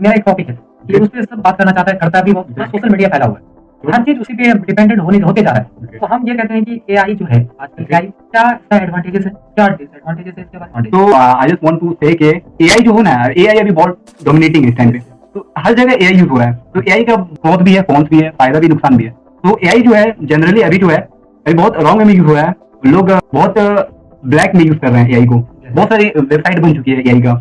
मेरा एक टॉपिक है कि उस पे सब बात करना चाहता है, करता भी वो, सोशल मीडिया फैला हुआ है, हर चीज उसी पे डिपेंडेंट होते जा रहा है। तो हम ये कहते हैं कि एआई जो है आजकल, एआई क्या इसका एडवांटेजेस है, क्या डिसएडवांटेजेस है, इसके बारे में। तो आई जस्ट वांट टू से कि एआई जो है ना, एआई अभी बहुत डोमिनेटिंग है इस टाइम पे, तो हर जगह एआई यूज हो रहा है। तो एआई का बहुत भी है, कॉन्स भी है, फायदा भी नुकसान भी है। तो एआई जो है जनरली अभी जो है अभी बहुत रॉन्ग वे में यूज हो रहा है, लोग बहुत ब्लैक में यूज कर रहे हैं एआई को। बहुत सारी वेबसाइट बन चुकी है एआई का,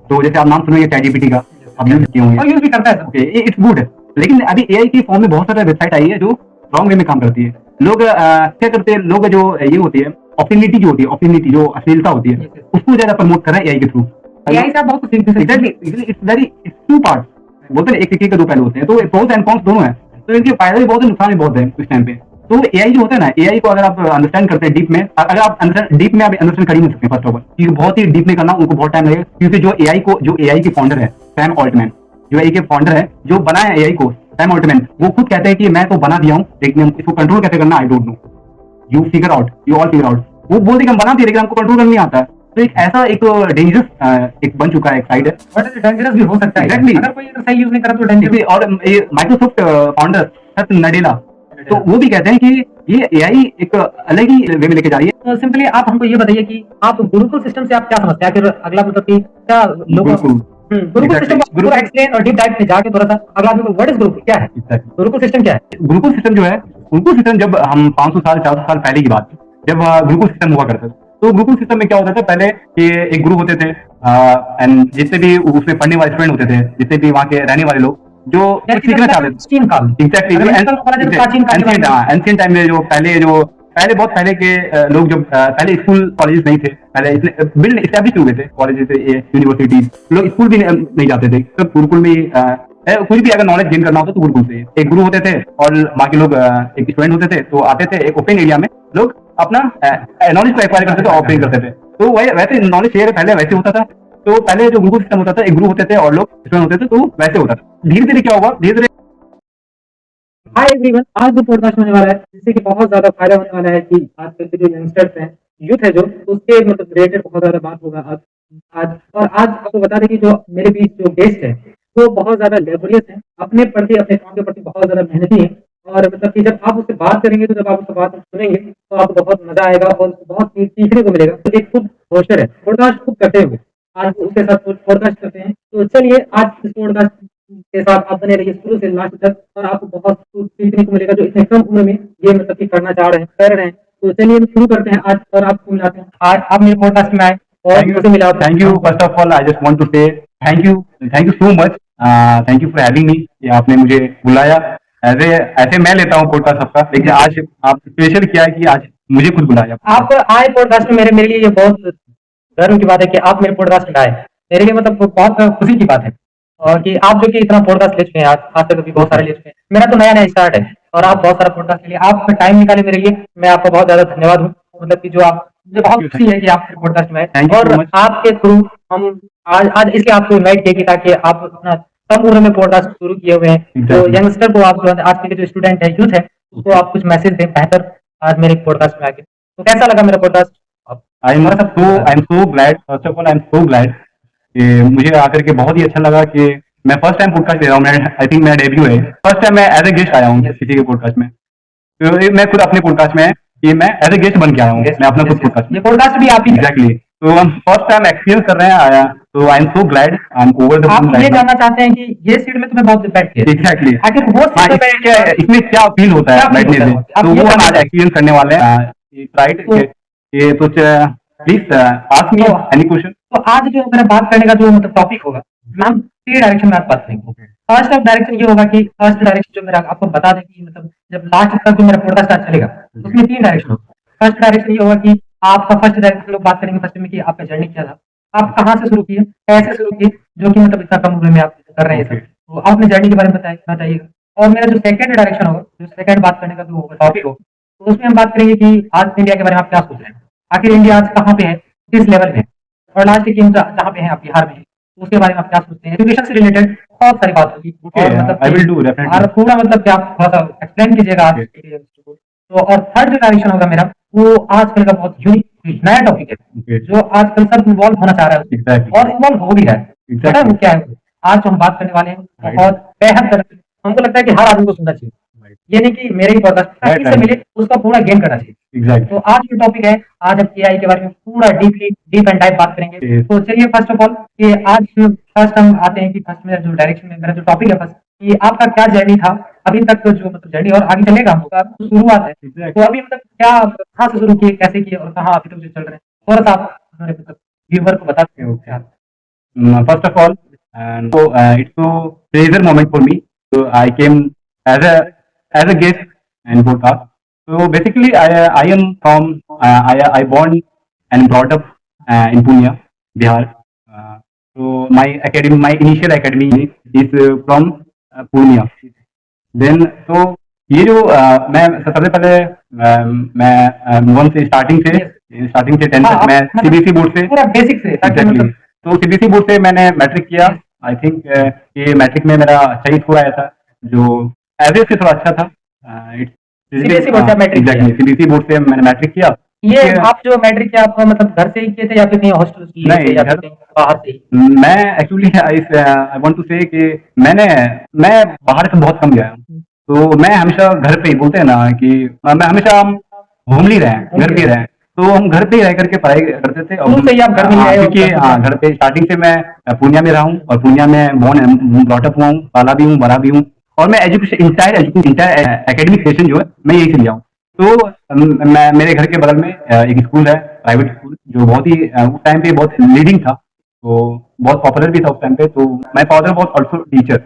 तो जैसे आप नाम सुनेंगे चैटजीपीटी का, आप यूज किए होंगे और यूज भी करता है। Okay, it's good. लेकिन अभी एआई की फॉर्म में बहुत सारी वेबसाइट आई है जो रॉन्ग वे में काम करती है। लोग क्या करते हैं, लोग जो ये होती है ऑब्ससीनिटी जो होती है, ऑब्ससीनिटी जो अश्लीलता होती है, उसको ज्यादा प्रमोट कर रहे हैं एआई के थ्रू। एआई से आप बहुत कुछ सीख सकते हैं। Exactly, it's two part. बोलते हैं एक सिक्के के दो पहलू होते हैं, तो प्रोस एंड कॉन्स दोनों हैं। तो इनके फायदे भी बहुत है, नुकसान भी बहुत है इस टाइम पे। तो एआई जो होता है ना, एआई को अगर आप अंडरस्टैंड करते हैं डीप में, अगर आप डीप में आप अंडरस्टैंड कर ही नहीं सकते फर्स्ट ऑफ ऑल, क्योंकि बहुत ही डीप में करना उनको बहुत टाइम लगेगा। क्योंकि जो एआई के फाउंडर है सैम ऑल्टमैन, जो एआई के फाउंडर है, जो बनाया एआई को, सैम ऑल्टमैन, वो खुद कहते हैं कि मैं तो बना दिया हूँ, लेकिन इसको कंट्रोल कैसे करना I don't know, you figure out, you all figure out. वो बोलते कि हम बना दिए लेकिन हमको कंट्रोल करना नहीं आता। तो एक ऐसा एक डेंजरस एक बन चुका है, एक साइड है, बट डेंजरस भी हो सकता है। Exactly. अगर कोई सही यूज नहीं करा तो डेंजरस। और माइक्रोसॉफ्ट फाउंडर सत्य नडेला, तो वो भी कहते हैं कि ये एआई एक अलग ही वे में लेके जा रही है। तो सिंपली आप हमको ये बताइए कि आप गुरुकुल सिस्टम से आप क्या समझते हैं? फिर अगला मतलब कि क्या लोगों गुरुकुल सिस्टम को पूरा एक्सप्लेन और डीप डाइव में जाके थोड़ा सा अगला व्हाट इज गुरुकुल, क्या है गुरुकुल सिस्टम, क्या है गुरुकुल सिस्टम? जो है गुरुकुल सिस्टम, जब हम 500 साल 400 साल पहले की बात, जब गुरुकुल सिस्टम हुआ करता था, तो गुरुकुल सिस्टम में क्या होता था पहले कि एक गुरु होते थे, एंड जितने भी उसमें पढ़ने वाले स्टूडेंट होते थे, जितने भी वहाँ के रहने वाले लोग जो सीखना चाहते थे, एंशिएंट टाइम में, जो पहले बहुत पहले के लोग, जब पहले स्कूल कॉलेजेस नहीं थे, पहले बिल्ड एस्टैब्लिश हुए थे कॉलेजेस, यूनिवर्सिटीज, लोग स्कूल भी नहीं जाते थे, तो गुरुकुल में कुछ भी अगर नॉलेज गेन करना होता तो गुरुकुल से एक गुरु होते थे और बाकी लोग एक स्टूडेंट होते थे, तो आते थे एक ओपन एरिया में, लोग अपना नॉलेज को एक्वायर करते थे, ऑपरेट करते थे। तो वैसे नॉलेज शेयर पहले वैसे होता था। तो पहले जो गुरुकुल सिस्टम होता था, एक गुरु होते थे और लोग स्टूडेंट होते थे, तो वैसे होता था। धीरे धीरे क्या हुआ, धीरे धीरे हाय एवरीवन, आज जो पॉडकास्ट होने वाला है जिससे कि बहुत ज्यादा फायदा होने वाला है कि आजकल के जो यंगस्टर्स हैं, यूथ है जो, उसके मतलब रिलेटेड बहुत ज्यादा बात होगा आज आपको बता दें कि जो मेरे बीच जो गेस्ट है वो बहुत ज्यादा लेबोरियस है, अपने प्रति अपने काम के प्रति बहुत ज्यादा मेहनती है। और मतलब कि जब आप उससे बात करेंगे, तो जब आप उससे बात सुनेंगे तो आपको बहुत मजा आएगा और बहुत चीज सीखने को मिलेगा। तो एक खुद होस्टर है, पॉडकास्ट खुद करते हुए, आज उसके साथ पॉडकास्ट करते हैं। तो चलिए आज इस पॉडकास्ट के साथ आप बने रहिए शुरू से लास्ट तक, और आपको बहुत कुछ सीखने को मिलेगा जो इतने कम उम्र में ये मतलब कि करना चाह रहे हैं, कर रहे हैं। तो चलिए शुरू करते हैं आज, और आपको मिलाते हैं। आज आप मेरे पॉडकास्ट में आए और मुझे मिला। Thank you. First of all I just want to say thank you so much, thank you for having me, कि आपने मुझे बुलाया। ऐसे मैं लेता हूँ पॉडकास्ट सबका, लेकिन आज आप स्पेशल किया है कि आज मुझे खुद बुलाया। आप आए पॉडकास्ट में, मेरे लिए ये बहुत गर्व की बात है कि आप मेरे पॉडकास्ट में आए। मेरे लिए मतलब बहुत खुशी की बात है, और कि आप जो कि इतना पॉडकास्ट ले चुके हैं, आज तक भी बहुत सारे ले चुके हैं। मेरा तो नया स्टार्ट है और आप बहुत सारा पॉडकास्ट के लिए आप टाइम निकाले मेरे लिए, मैं आपका बहुत ज्यादा धन्यवाद हूँ। मतलब कि जो आप, मुझे बहुत खुशी है कि आप मेरे पॉडकास्ट में आए, और आपके थ्रू हम आज इसलिए आपको इन्वाइट किया कि ताकि आप अपना कम उम्र में पॉडकास्ट शुरू किए हुए हैं, तो यंगस्टर को, आप आज के जो स्टूडेंट है, यूथ है, उसको आप कुछ मैसेज दें बेहतर आज मेरे पॉडकास्ट में आके। तो कैसा लगा मेरा podcast? I am so glad, first of all I am so glad कि मुझे आकर के बहुत ही अच्छा लगा कि मैं फर्स्ट टाइम पॉडकास्ट ले रहा हूँ। आई थिंक मेरा डेब्यू है, फर्स्ट टाइम मैं एज ए गेस्ट आया हूँ किसी के पॉडकास्ट में। तो मैं खुद अपने पॉडकास्ट में कि मैं एज ए गेस्ट बन के आया हूँ, मैं अपना खुद पॉडकास्ट, ये पॉडकास्ट भी आप ही एग्जैक्टली। तो हम फर्स्ट टाइम एक्सपीरियंस कर रहे हैं आया, तो I am so glad, I am over the. आप ये जानना चाहते हैं कि ये सीट में तुम्हें बहुत बैठ के एग्जैक्टली आखिर वो सीट में बैठ के इसमें क्या फील होता है बैठने से, तो वो हम आज एक्सपीरियंस करने वाले हैं, राइट? ये तो please ask me any question. तो आज जो मेरा बात करने का जो मतलब टॉपिक होगा, हम 3 डायरेक्शन में आप बात करेंगे। फर्स्ट डायरेक्शन ये होगा कि फर्स्ट डायरेक्शन जो मेरा आपको बता दें कि मतलब जब लास्ट तक जो मेरा पॉडकास्ट आज चलेगा, उसमें 3 डायरेक्शन होगा। फर्स्ट डायरेक्शन ये होगा कि आपका फर्स्ट डायरेक्शन लोग बात करेंगे फर्स्ट में कि आपका जर्नी क्या था, आप कहाँ से शुरू किए, कैसे शुरू किए, जो कि मतलब इतना कम उम्र में आप कर रहे हैं सब, तो आप अपने जर्नी के बारे में बताइएगा। और मेरा जो सेकंड डायरेक्शन होगा, जो सेकंड बात करने का जो होगा टॉपिक होगा, तो उसमें हम बात करेंगे कि आज इंडिया के बारे में आप क्या सोच रहे हैं, आखिर इंडिया आज कहाँ पे है, किस लेवल में, और लास्ट की जहाँ पे है आप बिहार में, उसके बारे में आप क्या सोचते हैं। एजुकेशन से रिलेटेड बहुत सारी बात होगी, और मतलब पूरा मतलब क्या आप थोड़ा सा एक्सप्लेन कीजिएगा आज के। तो और थर्ड जो डायरेक्शन होगा मेरा, वो आजकल का बहुत यूनिक नया टॉपिक है, जो आजकल सब इन्वॉल्व होना चाह रहा है और इन्वॉल्व हो भी रहा है। पता है वो क्या है? आज जो हम बात करने वाले हैं बहुत बेहद तरह से हमको लगता है कि हर आदमी को सुनना चाहिए। ये नहीं कि मेरे ही पॉडकास्ट से मिले उसका पूरा गेन करना चाहिए। एग्जैक्ट। तो आज जो टॉपिक है, आज हम एआई के बारे में पूरा डीप एंड डाइप बात करेंगे। तो चलिए फर्स्ट ऑफ ऑल कि आज फर्स्ट हम आते हैं कि फर्स्ट में जो डायरेक्शन में मेरा जो टॉपिक है फर्स्ट कि आपका क्या जर्नी था अभी तक का जो मतलब जर्नी और आगे चलेगा आपका तो शुरुआत है। तो अभी मतलब क्या कहाँ से शुरू किए, कैसे किए और कहाँ अभी तक जो चल रहे हैं थोड़ा सा आप हमारे मतलब व्यूअर को बता सकते हो क्या? First of all, and so it's a pleasure moment for me. So I came as a guest in podcast. So basically, I am from I born and brought up in Pune, Bihar. So my initial academy is from Purnia. Then so ये जो मैं सबसे पहले मैं one से starting से 10 तक मैं सीबीएसई बोर्ड से पूरा बेसिक से ताकि एग्जैक्टली मतलब तो सीबीएसई बोर्ड से मैंने मैट्रिक किया। आई थिंक ये मैट्रिक में मेरा अच्छा ही स्कोर आया था जो एवरेज से थोड़ा अच्छा था। सीबीएसई बोर्ड से आप मैट्रिक एग्जैक्टली सीबीएसई बोर्ड से मैंने मैट्रिक किया। ये आप जो मैट्रिक किया आप मतलब घर से ही किए थे या फिर कहीं हॉस्टल किए नहीं, थे या फिर घर- कहीं बाहर से ही? मैं actually I want to say कि मैं बाहर से बहुत कम गया हूँ। तो मैं हमेशा घर पे ही बोलते हैं ना कि मैं हमेशा हम होमली रहे हैं, घर पे रहे। तो हम घर पे ही रह करके पढ़ाई करते थे। शुरू से ही आप घर में ही हाँ, रहे हो? क्योंकि हाँ घर पे स्टार्टिंग से मैं पूर्णिया में रहा हूँ और पूर्णिया में बॉर्न ब्रॉटअप हुआ हूँ, पाला भी हूँ, बड़ा भी हूँ। और मैं एजुकेशन इंटायर एकेडमिक सेशन जो है मैं यही से लिया हूँ। तो मैं मेरे घर के बगल में एक स्कूल है, प्राइवेट स्कूल, जो बहुत ही उस टाइम पे बहुत लीडिंग था, तो बहुत पॉपुलर भी था उस टाइम पे। तो my father was also teacher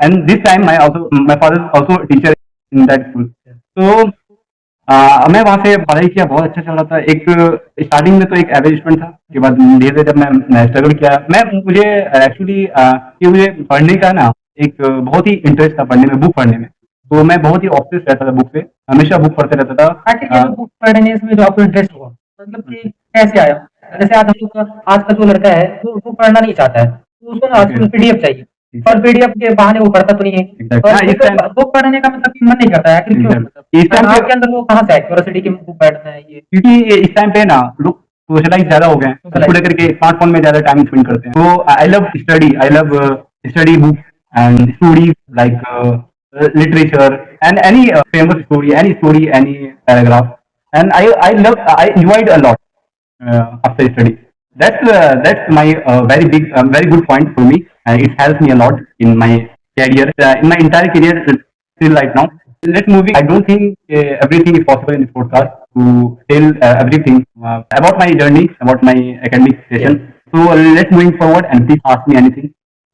and this time my father also teacher in that school. तो मैं वहाँ से पढ़ाई किया, बहुत अच्छा चल रहा था। एक स्टार्टिंग में तो एक एवरेज स्टूडेंट था, उसके बाद धीरे धीरे जब मैं स्ट्रगल किया, मुझे एक्चुअली ये मुझे पढ़ने का ना एक बहुत ही इंटरेस्ट था पढ़ने में, बुक पढ़ने में। तो मैं बहुत ही ऑब्सेस रहता था बुक से, हमेशा बुक पढ़ते रहता था। आखिर ये जो बुक पढ़ने में जो आपको इंटरेस्ट हुआ मतलब कि कैसे आया? जैसे आज हम लोग का आज का जो लड़का है वो बुक पढ़ना नहीं चाहता है, तो उसको ना आजकल पीडीएफ चाहिए और पीडीएफ के बहाने वो पढ़ता तो नहीं है। Exactly. और हाँ, इस time- बुक पढ़ने का मतलब कि मन नहीं करता है आखिर क्यों? Exactly. इस time पे- आपके अंदर वो कहाँ से है क्यूरियोसिटी की बुक पढ़ना है ये? क्योंकि इस टाइम पे ना लोग सोशलाइज ज्यादा हो गए हैं, उसको लेकर के स्मार्टफोन में ज्यादा टाइम स्पेंड करते हैं। तो I love study book and stories like literature and any famous story, any paragraph, and I enjoyed a lot after study. That's my very good point for me. It helps me a lot in my career, in my entire career till right now. Let's moving. I don't think everything is possible in this podcast to tell everything about my journey, about my academic session. So let's moving forward and please ask me anything.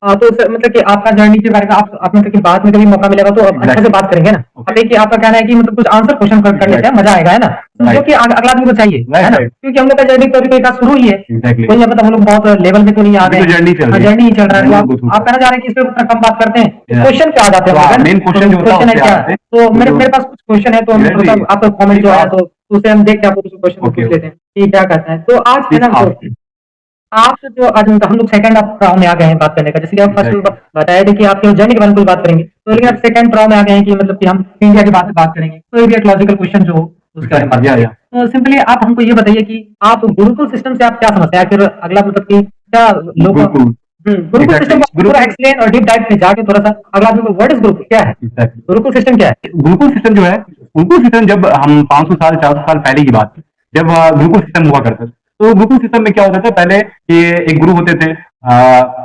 हाँ तो sir मतलब कि आपका journey के बारे में आप मतलब कि बाद में कभी मौका मिलेगा तो अब अच्छे से बात करेंगे ना। अब देखिए आपका कहना है कि मतलब कुछ आंसर क्वेश्चन कर लेते हैं, मजा आएगा है ना, जो कि अगला आदमी को चाहिए है ना, क्योंकि हम लोग का जर्नी तो अभी कोई का शुरू ही है। Exactly. कोई मतलब हम लोग बहुत लेवल में तो नहीं आ गए, जर्नी चल रही है, जर्नी ही चल रहा है। तो Journey आप कहना चाह रहे हैं कि इस पे उतना कम बात करते हैं, क्वेश्चन पे आ जाते तो हैं। main question जो होता है क्वेश्चन है उससे क्या? आते हैं। तो मेरे तो- मेरे पास कुछ क्वेश्चन है तो हम Really? थोड़ा सा आपका कमेंट जो आया तो उसे हम देख के आपको कुछ क्वेश्चन Okay, पूछ लेते हैं कि क्या कहता है। तो आज है ना Please तो आप जो आज हम लोग सेकंड राउंड में आ गए हैं बात करने का, जैसे कि आप फर्स्ट Exactly. बताया था कि आपके जर्नी के बारे में कुछ बात करेंगे, तो लेकिन आप सेकंड राउंड में आ गए हैं कि मतलब कि हम इंडिया के बात करेंगे, कोई भी एक लॉजिकल क्वेश्चन जो हो उसके बारे में बात Yeah, करेंगे। yeah. तो सिंपली आप हमको ये बताइए कि आप गुरुकुल सिस्टम से आप क्या समझते हैं? फिर अगला मतलब कि क्या लोग गुरुकुल। गुरुकुल Exactly. सिस्टम को पूरा गुरुकुल- एक्सप्लेन और डीप डाइव में जाके थोड़ा सा अगला आदमी को व्हाट इज गुरुकुल क्या है, Exactly. गुरुकुल सिस्टम क्या है? गुरुकुल सिस्टम जो है, गुरुकुल सिस्टम जब हम 500 साल 400 साल पहले की बात है, जब गुरुकुल सिस्टम हुआ करता था, तो गुरुकुल सिस्टम में क्या होता था पहले कि एक गुरु होते थे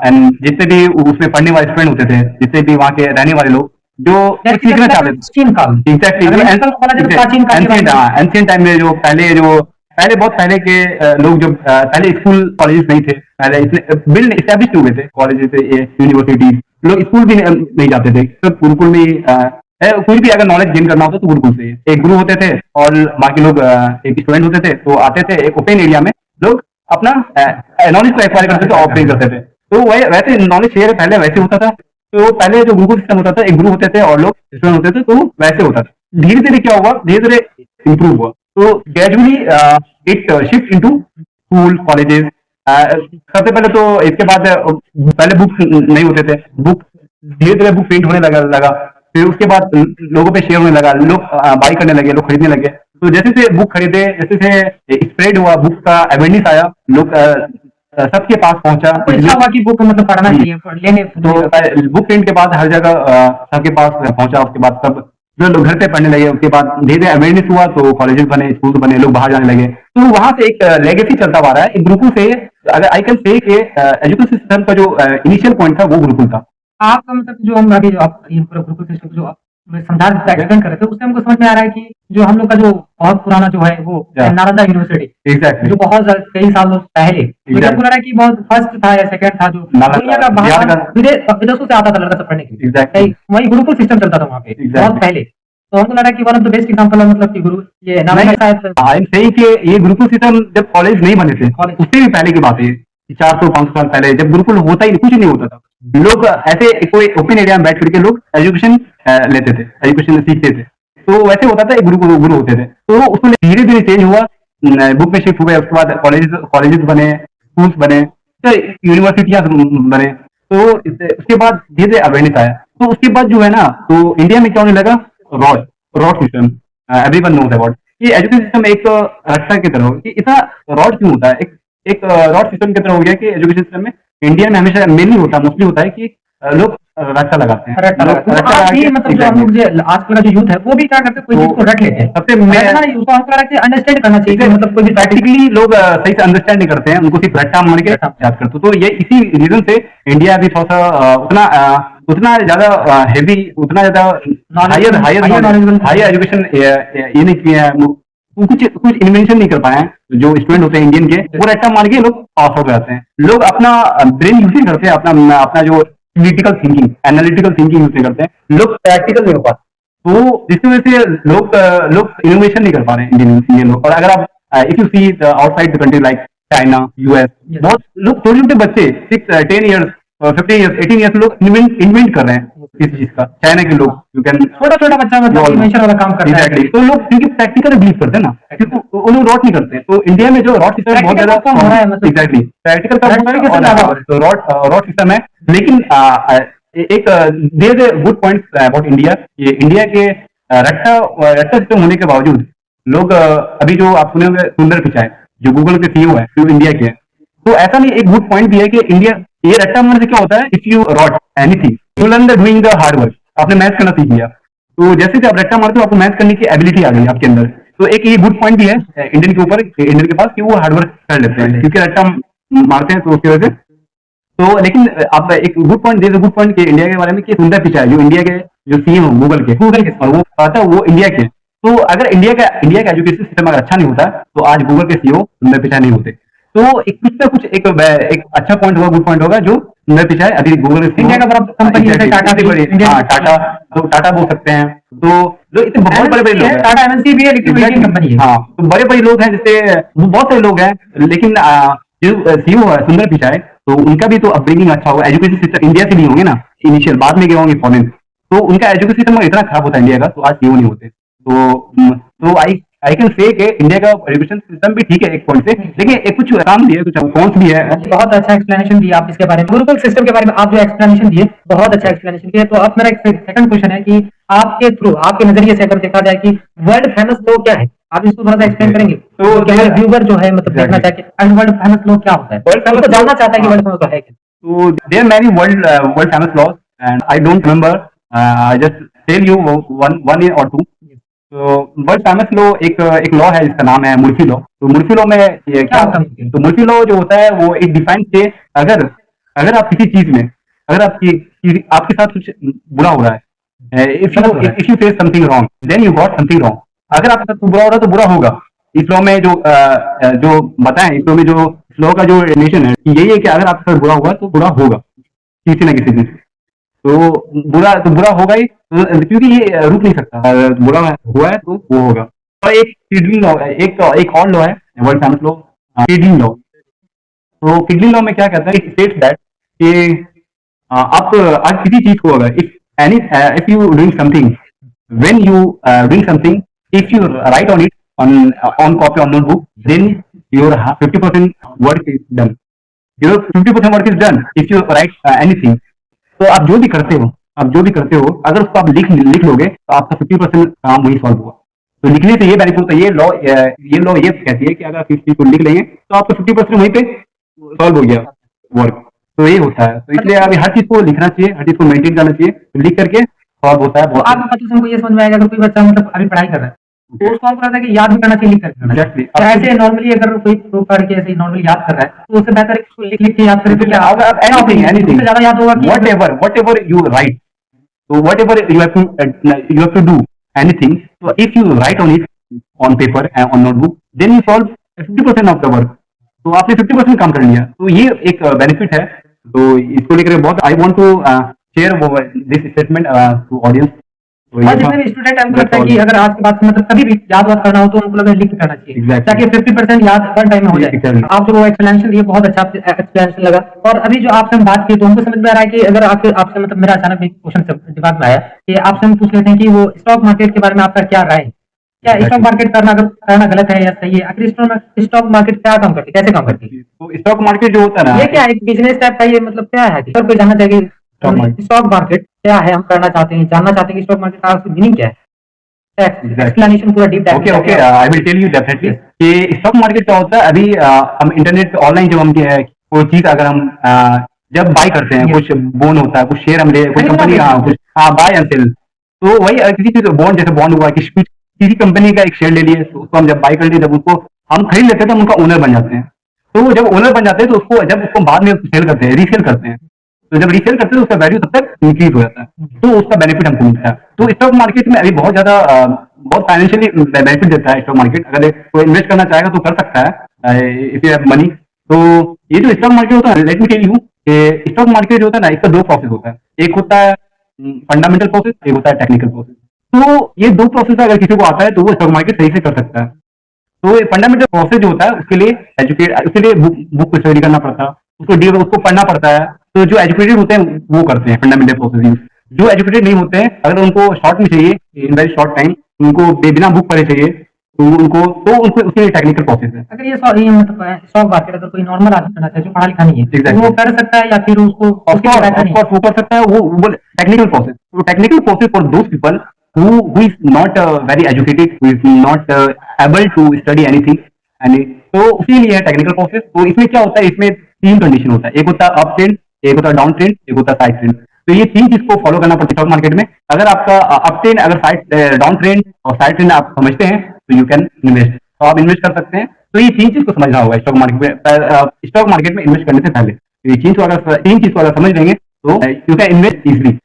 एंड जितने भी उसमें पढ़ने वाले स्टूडेंट होते थे, जितने भी वहाँ के रहने वाले लोग जो कुछ सीखना चाहते थे। प्राचीन काल एग्जैक्टली अगर मैं बोला जाए तो प्राचीन काल के बारे में। एंशियंट टाइम में जो पहले बहुत पहले के लोग जब पहले स्कूल कॉलेजेस नहीं थे, पहले इतने बिल्ड इस्टेब्लिश हुए थे कॉलेजेस यूनिवर्सिटीज, लोग स्कूल भी नहीं जाते थे, सब गुरुकुल में कुछ भी अगर नॉलेज गेन करना होता तो गुरुकुल से एक गुरु होते थे और बाकी लोग एक स्टूडेंट होते थे, तो आते थे एक ओपन एरिया में, लोग अपना नॉलेज को एक्वायर करते थे और ऑपरेट करते थे। तो वैसे नॉलेज शेयर पहले वैसे होता था। तो पहले जो गुरुकुल सिस्टम होता था, एक गुरु होते थे और लोग स्टूडेंट होते थे, तो वैसे होता था। धीरे धीरे क्या हुआ, धीरे धीरे इम्प्रूव हुआ, तो gradually it shift into school colleges. सबसे पहले तो इसके बाद पहले बुक नहीं होते थे, बुक धीरे धीरे बुक प्रिंट होने लगा। फिर उसके बाद लोगों पे शेयर होने लगा, लोग बाई करने लगे, लोग खरीदने लगे। तो जैसे से बुक खरीदे, जैसे से स्प्रेड हुआ बुक का अवेयरनेस आया, लोग सबके पास पहुंचा। आपको इच्छा हुआ कि बुक मतलब पढ़ना चाहिए, लेने तो बुक प्रिंट के बाद हर जगह सबके पास पहुंचा। उसके बाद सब जो लोग घर पे पढ़ने लगे, उसके बाद धीरे धीरे अवेयरनेस हुआ, तो कॉलेजेस बने, स्कूल बने, लोग बाहर जाने लगे। तो वहां से एक लेगेसी चलता आ रहा है एक गुरुकुल से। अगर I can say education system का जो इनिशियल पॉइंट था वो गुरुकुल था। आपका मतलब जो हम अभी जो आप ये पूरा गुरुकुल सिस्टम जो आप समझा एक्सप्लेन कर रहे थे, उससे हमको समझ में आ रहा है कि जो हम लोग का जो बहुत पुराना जो है वो नालंदा यूनिवर्सिटी एग्जैक्टली जो बहुत कई सालों पहले, मुझे आपको लग रहा है कि बहुत फर्स्ट था या सेकंड था जो दुनिया का बाहर विदेशों से आता था लड़का सब पढ़ने के लिए। एग्जैक्टली वही गुरुकुल सिस्टम चलता था वहाँ पे बहुत पहले। तो हमको लग रहा है कि one of the best example है, मतलब कि गुरु ये नालंदा शायद। आई एम सेइंग कि ये गुरुकुल सिस्टम जब कॉलेज नहीं बने थे, उससे भी पहले की बात है, 400-500 साल पहले, जब गुरुकुल होता ही कुछ नहीं होता था। लोग ऐसे कोई ओपन एरिया में बैठ करके लोग एजुकेशन लेते थे, एजुकेशन सीखते थे। तो वैसे होता था, एक गुरु होते थे। तो उसमें धीरे धीरे चेंज हुआ, बुक में शिफ्ट हुए, उसके बाद कॉलेजेस बने, स्कूल्स बने, तो यूनिवर्सिटियां बने। तो उसके बाद धीरे धीरे अवेयरनेस आया। तो उसके बाद जो है ना, तो इंडिया में क्या होने लगा, rote rote system, everyone knows about. ये एजुकेशन सिस्टम एक रट्टा की तरह हो कि इतना रॉड क्यों होता है, एक रॉड सिस्टम की तरह हो गया कि एजुकेशन सिस्टम में इंडिया में हमेशा मेनली मोस्टली होता है कि लोग रट्टा लगाते हैं। रट्टा आज भी मतलब जो हम लोग आजकल का जो यूथ है वो भी क्या करते हैं, कोई चीज को रट लेते हैं। सबसे उसको हमको लगा कि अंडरस्टैंड करना चाहिए, मतलब कोई भी प्रैक्टिकली लोग सही से अंडरस्टैंड नहीं करते हैं, उनको सिर्फ रट्टा मान के याद करते। तो ये इसी रीजन से इंडिया भी थोड़ा सा उतना ज्यादा हेवी, उतना ज्यादा हायर एजुकेशन ये नहीं किया है, कुछ इन्वेंशन नहीं कर पाए हैं। जो स्टूडेंट होते हैं इंडियन के, वो रट्टा मार के लोग पास हो जाते हैं। लोग अपना ब्रेन यूज नहीं करते हैं, अपना जो एनालिटिकल थिंकिंग यूज नहीं करते हैं, लोग प्रैक्टिकल नहीं हो पाते। तो जिसकी वजह से लोग इनोवेशन नहीं कर पा रहे हैं इंडियन लोग। और अगर आप if you see outside the country like China, US, बहुत लोग, छोटे छोटे बच्चे 6, 10 ईयर्स, 15 ईयर्स, 18 ईयर्स लोग इन्वेंट कर रहे हैं इस चीज का। चाइना के लोग यू कैन, छोटा छोटा बच्चा मतलब इन्वेंशन वाला काम करता है। तो लोग क्योंकि प्रैक्टिकल बिलीव करते हैं ना, क्योंकि वो लोग रॉड नहीं करते हैं। तो इंडिया में जो रॉड सिस्टम बहुत ज्यादा हो रहा है, मतलब एग्जैक्टली प्रैक्टिकल का रॉड सिस्टम है। लेकिन एक there is good point about India. ये इंडिया के रट्टा सिस्टम होने के बावजूद लोग अभी जो आप सुने होंगे सुंदर पिचाई, जो गूगल के सीईओ है, जो इंडिया के हैं, तो ऐसा नहीं, एक गुड पॉइंट भी है कि इंडिया, ये रट्टा मारने से क्या होता है, if you wrote anything you learn the doing the hard work. आपने मैथ करना सीख लिया, तो जैसे कि आप रट्टा मारते हो, आपको मैथ करने की एबिलिटी आ गई आपके अंदर। तो एक ये गुड पॉइंट भी है इंडियन के ऊपर, इंडियन के पास, कि वो हार्ड वर्क कर लेते हैं क्योंकि रट्टा मारते हैं, तो उसकी वजह से। तो लेकिन अब एक good point, there is a good point के इंडिया के बारे में, कि सुंदर पिचाई जो इंडिया के जो सीएम हो गूगल के, और वो कहता है वो इंडिया के। तो अगर इंडिया का एजुकेशन सिस्टम अगर अच्छा नहीं होता, तो आज गूगल के सीईओ सुंदर पिचाई नहीं होते। तो एक कुछ ना कुछ एक अच्छा पॉइंट होगा, गुड पॉइंट होगा, जो सुंदर पिचाई अभी गूगल इंडिया का बड़ा कंपनी है, टाटा भी, टाटा, तो टाटा बोल सकते हैं। तो जो इतने बहुत बड़े बड़े लोग हैं, टाटा एमएनसी भी है, लेकिन इंडियन कंपनी है। हाँ, तो बड़े बड़े लोग हैं, जैसे बहुत सारे लोग हैं, लेकिन जो सीईओ है सुंदर पिचाई, तो उनका भी तो अपब्रिंगिंग अच्छा होगा, एजुकेशन सिस्टम इंडिया से नहीं होंगे ना इनिशियल, बाद में गए होंगे फॉरेन। तो उनका एजुकेशन सिस्टम इतना खराब होता है इंडिया का, तो आज सीईओ नहीं होते। तो आई कैन से कि इंडिया का एजुकेशन सिस्टम भी ठीक है एक पॉइंट से, लेकिन एक कुछ काम भी है, कुछ कौन भी है। बहुत अच्छा एक्सप्लेनेशन दिया आप इसके बारे में, गुरुकुल सिस्टम के बारे में आप जो एक्सप्लेनेशन दिए, बहुत अच्छा एक्सप्लेनेशन दिया। तो अब मेरा एक सेकंड क्वेश्चन है कि आपके थ्रू, आपके नजरिए से अगर देखा जाए कि वर्ल्ड फेमस लोग क्या है, आप इसको थोड़ा सा एक्सप्लेन करेंगे? तो क्या व्यूअर जो है मतलब देखना चाहते हैं वर्ल्ड फेमस लोग क्या होता है, वर्ल्ड फेमस को जानना चाहता है कि वर्ल्ड फेमस है क्या? So there are many world famous laws, and I don't remember. I just tell you one or two. तो वर्ल्ड फेमस लॉ, एक लॉ है जिसका नाम है मुर्फी लॉ। तो मुर्फी लॉ में ये क्या होता है, तो मुर्फी लॉ जो होता है वो एक डिफाइन से, अगर आप किसी चीज में, अगर आपके साथ कुछ बुरा हो रहा है, if you face something wrong, then you got something wrong. अगर आपके साथ बुरा हो रहा है तो बुरा होगा। इस लॉ में जो बताएं, इस लॉ में जो लॉ का जो नेशन है यही है कि अगर आपके साथ बुरा हुआ तो बुरा होगा किसी ना किसी दिन। तो बुरा होगा ही, क्योंकि ये रुक नहीं सकता, बुरा हुआ है तो वो होगा। और एक किडलिंग लॉ है, एक और लॉ है वर्ल्ड फेमस लॉ, किडलिंग लॉ। तो किडलिंग लॉ में क्या कहता है, इट स्टेट्स दैट कि आप आज किसी चीज को, अगर if you doing something, when you doing something, if you right on it on copy on notebook, then your 50% work is done. Your 50% work is done if you write anything. तो आप जो भी करते हो, अगर उसको आप लिख लोगे, तो आपका 50% काम वही सॉल्व हुआ। तो लिखने से ये बेनिफिट होता है, ये लॉ ये कहती है कि अगर आप किसी चीज को लिख लेंगे तो आपका 50% वहीं पे सॉल्व हो गया वर्क। तो ये होता है, तो इसलिए अभी हर चीज को लिखना चाहिए, हर चीज को मेंटेन करना चाहिए, तो लिख करके सॉल्व होता है तो बहुत। आपका मतलब हमको ये समझ में आएगा, अगर कोई बच्चा मतलब अभी पढ़ाई कर रहा है तो उसको हमको लगता है कि याद भी करना चाहिए, लिख करके करना चाहिए। Exactly. तो ऐसे नॉर्मली अगर कोई पढ़ के ऐसे नॉर्मली याद कर रहा है तो उससे बेहतर है कि उसको लिख लिख के याद करे, तो क्या एनीथिंग उससे ज्यादा याद होगा कि whatever you write, so whatever you have to do anything, so if you write on it on paper and on notebook, then you solve 50% of the work। तो आपने 50% काम कर लिया, तो ये एक बेनिफिट है। तो इसको लेकर बहुत I want to share this statement to audience. तो और ये था जितने भी स्टूडेंट हमको that's लगता है all। कि अगर आज के बाद मतलब कभी भी याद वाद करना हो तो हमको लगता है लिख के करना चाहिए, Exactly। ताकि 50% याद वन टाइम में हो जाए। Exactly। आप जो वो एक्सप्लेनेशन दिए बहुत अच्छा एक्सप्लेनेशन लगा। और अभी जो आपसे हम बात की तो हमको समझ में आ रहा है कि अगर आपसे मतलब मेरा अचानक एक क्वेश्चन दिमाग में आया कि आपसे हम पूछ लेते हैं कि वो स्टॉक मार्केट के बारे में आपका क्या राय है? क्या Exactly। स्टॉक मार्केट करना अगर करना गलत है या सही है? आखिर स्टॉक मार्केट क्या काम करती है, कैसे काम करती है? तो स्टॉक मार्केट जो होता है ना, ये क्या है, एक बिजनेस टाइप का, ये मतलब क्या है? अगर कोई जानना चाहिए स्टॉक मार्केट स्टॉक मार्केट क्या है, हम करना चाहते हैं, जानना चाहते हैं कि स्टॉक मार्केट का मीनिंग क्या है, Exactly। एक्सप्लेनेशन पूरा deep okay okay, I will tell you definitely कि स्टॉक मार्केट क्या होता है। अभी हम इंटरनेट पे ऑनलाइन जब हम कोई चीज अगर हम जब बाय करते हैं, Yes। कुछ बोन होता है, कुछ शेयर हम ले, कोई खरीदना कंपनी, बेचना। कुछ बाय एंड सेल। तो वही किसी चीज बॉन्ड, जैसे बॉन्ड हुआ, किसी कंपनी का एक शेयर ले लिए, तो उसको हम जब बाय कर लिए, जब उसको हम खरीद लेते हैं तो हम उनका ओनर बन जाते हैं। तो जब ओनर बन जाते हैं तो उसको जब उसको बाद में सेल करते हैं, रीसेल करते हैं, तो जब रीसेल करते हैं तो उसका वैल्यू तब तक इंक्रीज हो जाता है, तो उसका बेनिफिट हमको मिलता है। तो स्टॉक मार्केट में अभी बहुत ज्यादा बहुत फाइनेंशियली बेनिफिट देता है स्टॉक मार्केट। अगर कोई इन्वेस्ट करना चाहेगा तो कर सकता है इफ यू हैव मनी। तो ये जो स्टॉक मार्केट होता है, लेट मी टेल यू कि स्टॉक मार्केट जो होता है ना, इसका दो प्रोसेस होता है। एक होता है फंडामेंटल प्रोसेस, एक होता है टेक्निकल प्रोसेस। तो ये दो प्रोसेस अगर किसी को आता है तो वो स्टॉक मार्केट सही से कर सकता है। तो ये फंडामेंटल प्रोसेस जो होता है उसके लिए बुक स्टडी करना पड़ता है, उसको पढ़ना पड़ता है। तो जो एजुकेटेड होते हैं वो करते हैं फंडामेंटल प्रोसेस यूज। जो एजुकेटेड नहीं होते हैं, अगर उनको शॉर्ट में चाहिए, इन वेरी शॉर्ट टाइम, उनको बिना बुक पढ़े चाहिए, तो उनको उसके लिए टेक्निकल प्रोसेस है। अगर ये मतलब स्टॉक मार्केट अगर कोई नॉर्मल आदमी करना चाहे जो पढ़ा लिखा नहीं है, तो Exactly। वो कर सकता है या फिर उसको उसके लिए बेहतर नहीं है? वो कर सकता है, वो टेक्निकल प्रोसेस। तो technical process for those people who is not very educated, who is not able to study anything, तो उसी लिए है टेक्निकल प्रोसेस। तो इसमें क्या होता है, इसमें तीन कंडीशन होता है। एक होता है अप ट्रेंड, एक होता है डाउन ट्रेंड, एक होता है साइड ट्रेंड। तो ये तीन चीज को फॉलो करना पड़ता है स्टॉक मार्केट में। अगर आपका अप ट्रेंड, अगर साइड डाउन ट्रेंड और साइड ट्रेंड आप समझते हैं तो यू कैन इन्वेस्ट, तो आप इन्वेस्ट कर सकते हैं। तो ये तीन चीज को समझना होगा स्टॉक मार्केट में, स्टॉक मार्केट में इन्वेस्ट करने से पहले। तो ये तीन चीज को अगर समझ लेंगे तो यू कैन इन्वेस्ट इजिली।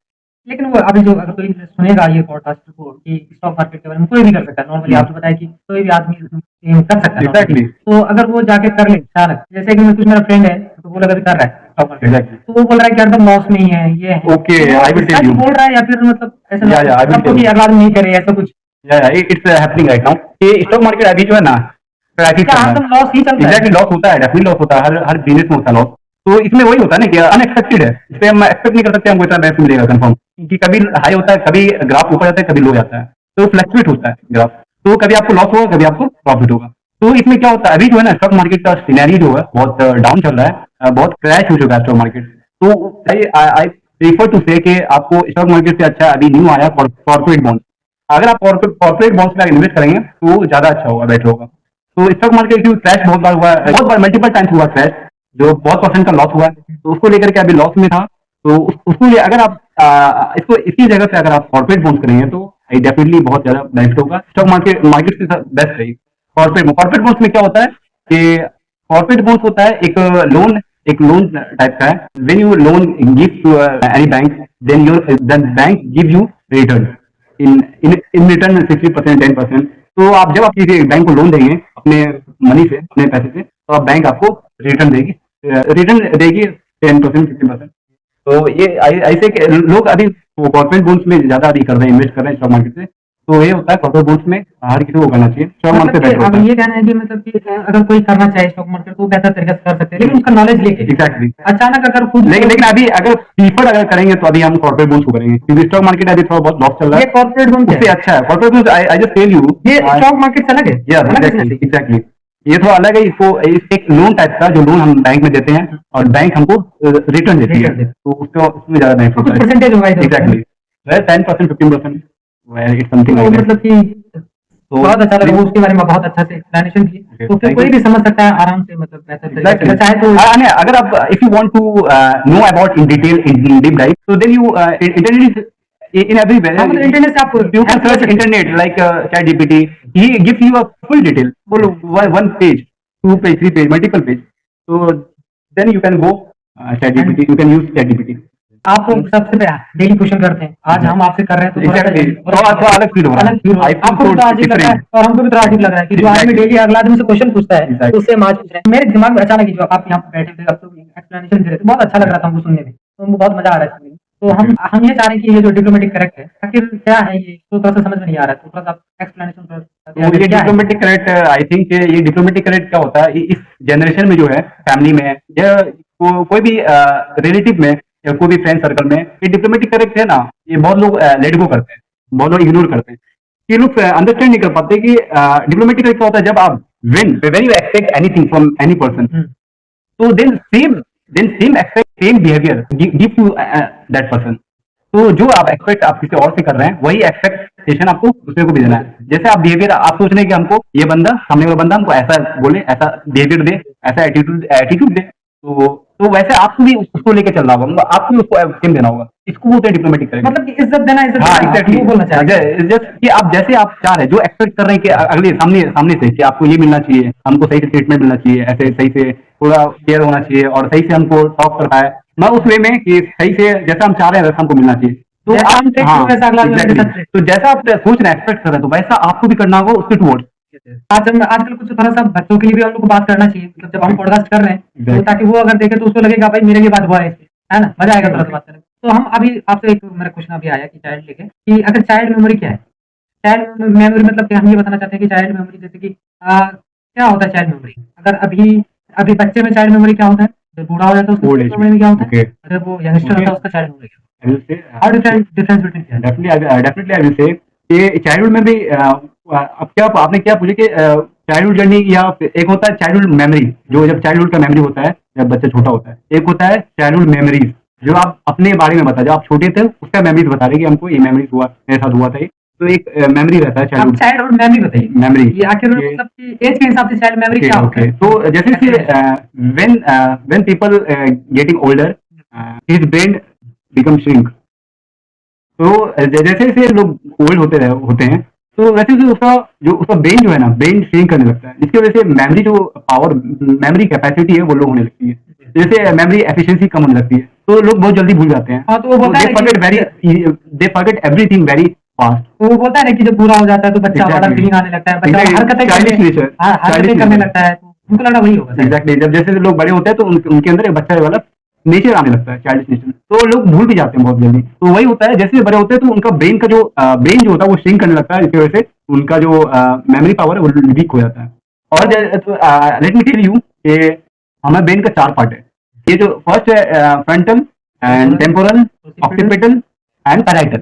लेकिन वो अभी जो अगर कोई सुनेगा ये पॉडकास्ट को कि स्टॉक मार्केट के बारे में कोई भी कर सकता है, नॉर्मली आपने बताया कि कोई भी आदमी कर सकता है Exactly। तो अगर वो जाके कर ले अचानक, जैसे कि कुछ मेरा फ्रेंड है तो वो लगा कर रहा है स्टॉक मार्केट, Exactly। तो वो बोल रहा है कि यार तुम लॉस में ही है, ये है Okay, तो I will tell such you। बोल रहा है या फिर मतलब ऐसा Yeah, I will सबको tell कि you। अगला आदमी नहीं करे ऐसा कुछ? It's happening right now. ये स्टॉक मार्केट अभी जो है ना, ट्रैफिक क्या हम लॉस ही चलता है? एग्जैक्टली लॉस होता है, डेफिनेटली लॉस होता है, हर बिजनेस में होता है लॉस। तो इसमें वही होता है ना कि अनएक्सपेक्टेड है, इसमें हम एक्सपेक्ट नहीं कर सकते हमको इतना बेनिफिट मिलेगा कंफर्म, क्योंकि कभी हाई होता है, कभी ग्राफ ऊपर जाता है, कभी लो जाता है, तो फ्लक्चुएट होता है ग्राफ। तो कभी आपको लॉस होगा, कभी आपको प्रॉफिट होगा। तो इसमें क्या होता है, अभी जो है ना स्टॉक मार्केट का सिनेरियो जो है बहुत डाउन चल रहा है, बहुत क्रैश हो चुका है स्टॉक मार्केट। तो आई प्रीफर टू से कि आपको स्टॉक मार्केट से अच्छा अभी न्यू आया कॉर्पोरेट बॉन्ड। अगर आप कॉर्पोरेट बॉन्ड्स में इन्वेस्ट करेंगे तो ज्यादा अच्छा होगा, बेटर होगा। तो स्टॉक मार्केट की क्रैश बहुत बार हुआ है, बहुत बार मल्टीपल टाइम्स हुआ क्रैश, जो बहुत परसेंट का लॉस हुआ है। तो उसको लेकर के अभी लॉस में था, तो उसको लिए अगर आप इसको इसी जगह पे अगर आप कॉर्पोरेट बॉन्ड्स करेंगे तो डेफिनेटली बहुत ज्यादा बेनिफिट होगा। स्टॉक मार्केट से बेस्ट रहेगी कॉर्पोरेट बॉन्ड्स में क्या होता है कि कॉर्पोरेट बॉन्ड्स होता है एक लोन टाइप का है। When you loan give to any bank, then bank give you return in return 60%, 10%। तो आप जब आप किसी बैंक को लोन देंगे अपने मनी से, अपने पैसे से, तो आप बैंक आपको रिटर्न देगी 10%, 15%। तो ये ऐसे के लोग अभी कॉर्पोरेट बॉन्ड्स में ज्यादा अभी कर रहे हैं, इन्वेस्ट कर रहे हैं स्टॉक मार्केट से। तो ये होता है कॉर्पोरेट बॉन्ड्स में हर किसी को करना चाहिए, स्टॉक मार्केट मतलब से बेटर होता है। ये कहना है कि मतलब कि अगर कोई करना चाहे स्टॉक मार्केट तो बेहतर तरीके से कर सकते हैं, लेकिन उसका नॉलेज लेके एग्जैक्टली। अचानक अगर खुद लेकिन अभी अगर प्रीफर अगर करेंगे तो अभी हम कॉर्पोरेट बॉन्ड्स को करेंगे, क्योंकि स्टॉक मार्केट अभी थोड़ा बहुत लॉस चल रहा ये है। कॉर्पोरेट बॉन्ड उससे अच्छा है corporate bonds. I just tell you, ये स्टॉक मार्केट से अलग है, अलग business है। एग्जैक्टली। ये थोड़ा अलग है, इसको एक लोन टाइप का जो लोन हम बैंक में देते हैं और बैंक हमको रिटर्न देती है, Return देती तो उसको उसमें ज्यादा बेनिफिट कुछ होता है। परसेंटेज होगा इधर। एग्जैक्टली 10%, 15%, इट्स समथिंग तो लाइक मतलब कि तो बहुत अच्छा लगा, वो उसके बारे में बहुत अच्छा से एक्सप्लेनेशन दी। Okay, तो फिर thank कोई you. भी समझ सकता है आराम से, मतलब बेहतर तरीके Exactly. से, चाहे तो नहीं, अगर आप if you want to know about in detail in deep dive, so then you internet is in everywhere. हाँ, मतलब इंटरनेट से आप You can help ले search सकते हैं। internet like ChatGPT. He gives you a full detail, full one page, 2 page, 3 page, multiple page. So then you can go ChatGPT. You can use ChatGPT. आप सबसे daily question करते हैं, आज हम आपसे कर रहे हैं तो थोड़ा Exactly. सा थोड़ा अलग फील हो रहा अलग फील हो है। रहा है। आपको भी तो अजीब लग रहा है और हमको भी थोड़ा अजीब लग रहा है कि जो आदमी डेली अगला आदमी से क्वेश्चन पूछता है Exactly. तो उससे हम आज पूछ रहे हैं। मेरे दिमाग में अचानक ही जो आप यहाँ पे बैठे थे, आप तो एक्सप्लेनेशन दे रहे थे, बहुत अच्छा लग रहा था हमको सुनने में, तो हमको बहुत मजा आ रहा है सुनने में। तो हम ये चाह रहे हैं कि ये जो डिप्लोमेटिक करेक्ट है, आखिर क्या है ये, तो थोड़ा सा समझ में नहीं आ रहा है, तो थोड़ा सा एक्सप्लेनेशन तो ये डिप्लोमेटिक करेक्ट, आई थिंक ये डिप्लोमेटिक करेक्ट क्या होता है इस जनरेशन में जो है, फैमिली में या कोई भी रिलेटिव में या कोई भी फ्रेंड सर्कल में, ये डिप्लोमेटिक करेक्ट है ना, ये बहुत लोग लेट गो करते हैं, बहुत लोग इग्नोर करते हैं। ये लोग अंडरस्टैंड नहीं कर पाते कि डिप्लोमेटिक करेक्ट क्या होता है। जब आप when you expect anything from any person, तो then same expect same behavior give to that person. तो जो आप एक्सपेक्ट आप किसी और से कर रहे हैं, वही एक्सपेक्टेशन आपको दूसरे को भी देना है। जैसे आप बिहेवियर आप सोच रहे हैं कि हमको ये बंदा, सामने वाला बंदा हमको ऐसा बोले, ऐसा बिहेवियर दे, ऐसा एटीट्यूड दे, तो वैसे आपको भी उसको लेके चलना होगा, मतलब आपको भी उसको सेम देना होगा। इसको बोलते हैं डिप्लोमेटिक करेक्ट। मतलब कि इज्जत देना, इज्जत हाँ, देना, एग्जैक्टली वो बोलना चाहिए। जस्ट कि आप जैसे आप चाह रहे हैं, जो एक्सपेक्ट कर रहे हैं कि अगले सामने से कि आपको ये मिलना चाहिए, हमको सही से ट्रीटमेंट मिलना चाहिए, ऐसे सही से थोड़ा केयर होना चाहिए और सही से हमको टॉक करना है, ना उस वे में कि सही से जैसा हम चाह रहे हैं वैसा हमको मिलना चाहिए। तो जैसा हम treat करें, वैसा अगला आदमी exactly. हमारे साथ treat। तो जैसा आप सोच रहे हैं, एक्सपेक्ट कर रहे हैं, तो वैसा आपको भी करना होगा उसके टुवर्ड्स। आजकल कुछ थोड़ा सा बच्चों के लिए भी हम लोग को बात करना चाहिए, मतलब जब हम पॉडकास्ट कर रहे हैं तो Exactly. ताकि वो अगर देखे तो उसको लगेगा भाई मेरे लिए बात हुआ है इससे, है ना, मजा आएगा थोड़ा सा बात करने में। तो हम अभी आपसे एक मेरा क्वेश्चन अभी आया कि चाइल्ड लेके, कि अगर चाइल्ड मेमोरी क्या है? चाइल्ड मेमोरी मतलब कि हम ये बताना चाहते हैं कि चाइल्ड मेमोरी जैसे कि क्या होता है चाइल्ड मेमोरी? अगर अभी बच्चे में चाइल्ड मेमोरी क्या होता है, जब बूढ़ा हो जाता है उसका Old age चाइल्ड मेमोरी क्या होता है, Okay. अगर वो यंगस्टर होता है उसका चाइल्ड मेमोरी क्या I will say, होता है? हाउ डिफरेंस बिटवीन क्या है? डेफिनेटली आई विल से कि चाइल्डहुड में भी अब क्या आपने क्या पूछे कि चाइल्डहुड जर्नी, या एक होता है चाइल्डहुड मेमोरी, जो जब चाइल्डहुड का मेमोरी होता है जब बच्चा छोटा होता है, एक होता है चाइल्डहुड मेमोरीज जो आप अपने बारे में बता, जब आप छोटे थे उसका मेमोरीज बता रहे कि हमको ये मेमोरीज हुआ, मेरे साथ हुआ था ये, तो एक मेमोरी रहता है आप चाइल्डहुड चाइल्डहुड मेमोरी बताइए, मेमोरी। ये आखिर मतलब कि एज के हिसाब से चाइल्ड मेमोरी क्या होता है? तो जैसे कि when people getting older, his brain become shrink। तो जैसे जैसे लोग ओल्ड होते हैं, तो वैसे वैसे उसका ब्रेन जो है ना, ब्रेन श्रिंक करने लगता है, जिसकी वजह से मेमोरी जो पावर, मेमोरी कैपेसिटी है वो लो होने लगती है, जैसे मेमोरी एफिशिएंसी कम होने लगती है, तो लोग बहुत जल्दी भूल जाते हैं। हाँ, तो वो बोलता है they forget everything very fast. तो वो बोलता है ना कि जब पूरा हो जाता है तो बच्चा वाला Exactly. फीलिंग आने लगता है, बच्चा Exactly. हरकतें Childish nature. हरकतें करने लगता है, तो उनको लगा वही होगा। एग्जैक्टली, जब जैसे लोग बड़े होते हैं तो उनके अंदर एक बच्चा वाला नेचर आने लगता है, चाइल्डिश नेचर, तो लोग भूल भी जाते हैं बहुत जल्दी। तो वही होता है, जैसे बड़े होते हैं तो उनका ब्रेन का जो ब्रेन जो होता है वो श्रिंक करने लगता है, जिसकी वजह से उनका जो मेमोरी पावर है वो वीक हो जाता है। और लेट मी टेल यू कि हमारे ब्रेन का 4 पार्ट है। ये जो फर्स्ट है frontal and temporal, occipital and parietal.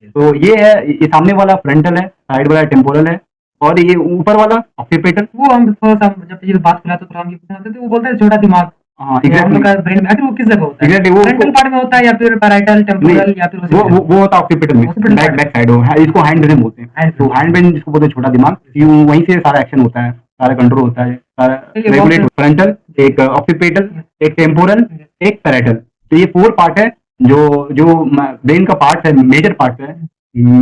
तो ये है, ये सामने वाला फ्रंटल है, साइड वाला टेम्पोरल है, और ये ऊपर वाला ऑक्सीपिटल। वो हम थोड़ा सा जब ये बात करा तो हम ये पूछना चाहते थे, वो बोलता है छोटा दिमाग। हाँ, हम लोग का ब्रेन में आखिर वो किस जगह होता है? Exactly, वो फ्रंटल पार्ट में होता है या फिर पैराइटल, टेम्पोरल, या फिर वो होता है ऑक्सीपिटल में, Occipital part। बैक साइड हो, इसको हैंड ब्रेन बोलते हैं। Hand तो हैंड ब्रेन जिसको बोलते हैं छोटा दिमाग, वहीं से सारा एक्शन होता है, सारा कंट्रोल होता है, सारा चलिए, रेगुलेट। बहुत- फ्रंटल, एक ऑक्सीपिटल, एक टेम्पोरल, एक पैराइटल। तो ये 4 पार्ट है जो ब्रेन का पार्ट है, मेजर पार्ट है,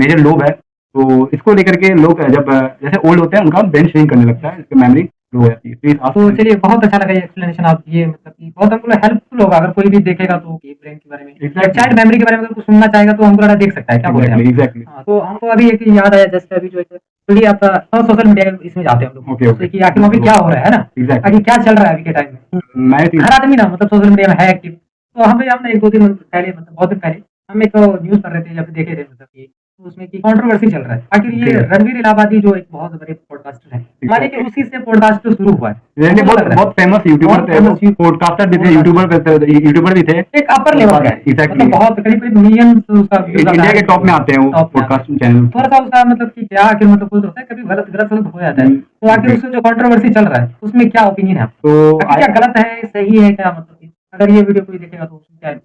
मेजर लोब है। तो इसको लेकर के लोग जब जैसे ओल्ड होते हैं उनका ब्रेन श्रिंक करने लगता है, इसकी मेमोरी लो हो जाती है। Please ask तो me। चलिए, बहुत अच्छा लगा ये एक्सप्लेनेशन आप, ये मतलब कि बहुत हमको हेल्पफुल होगा अगर कोई भी देखेगा तो ब्रेन के बारे में, Exactly. चाइल्ड मेमोरी के बारे में अगर कुछ सुनना चाहेगा तो हमको लगा देख सकता है, क्या बोलते हैं आप? Exactly. हाँ, तो हमको अभी एक याद आया, जैसे अभी जो थोड़ी आप सोशल मीडिया इसमें जाते हैं हम लोग, Okay, okay. जैसे कि आखिर अभी क्या हो रहा है ना, Exactly. आखिर क्या चल रहा है अभी के टाइम में। मैं हर आदमी ना मतलब सोशल मीडिया में है एक्टिव। तो हमें हमने 1-2 दिन पहले, मतलब बहुत दिन पहले हम एक न्यूज़ पढ़ रहे थे या फिर देखे थे, मतलब कि तो उसमें की कंट्रोवर्सी चल रहा है। आखिर ये Okay. रणवीर इलाहाबादी जो एक बहुत बड़े पॉडकास्टर है, मानिए कि उसी से पॉडकास्ट शुरू हुआ है। ये हमको लग रहा है। बहुत फेमस यूट्यूबर बहुत थे, famous पॉडकास्टर भी थे, यूट्यूबर भी थे। एक अपर लेवल का है, Exactly. मतलब बहुत करीब मिलियंस उसका views आता इंडिया है। के टॉप में आते हैं वो टॉप में आते हैं। Podcast channel. थोड़ा सा उसका मतलब कि क्या आखिर मतलब कुछ होता है, कभी गलत हो जाता है, तो आखिर उसमें जो कंट्रोवर्सी चल रहा है उसमें क्या ओपिनियन है आपका? तो आखिर क्या गलत है, सही है, क्या मतलब कि अगर ये वीडियो कोई देखेगा तो उसमें क्या है?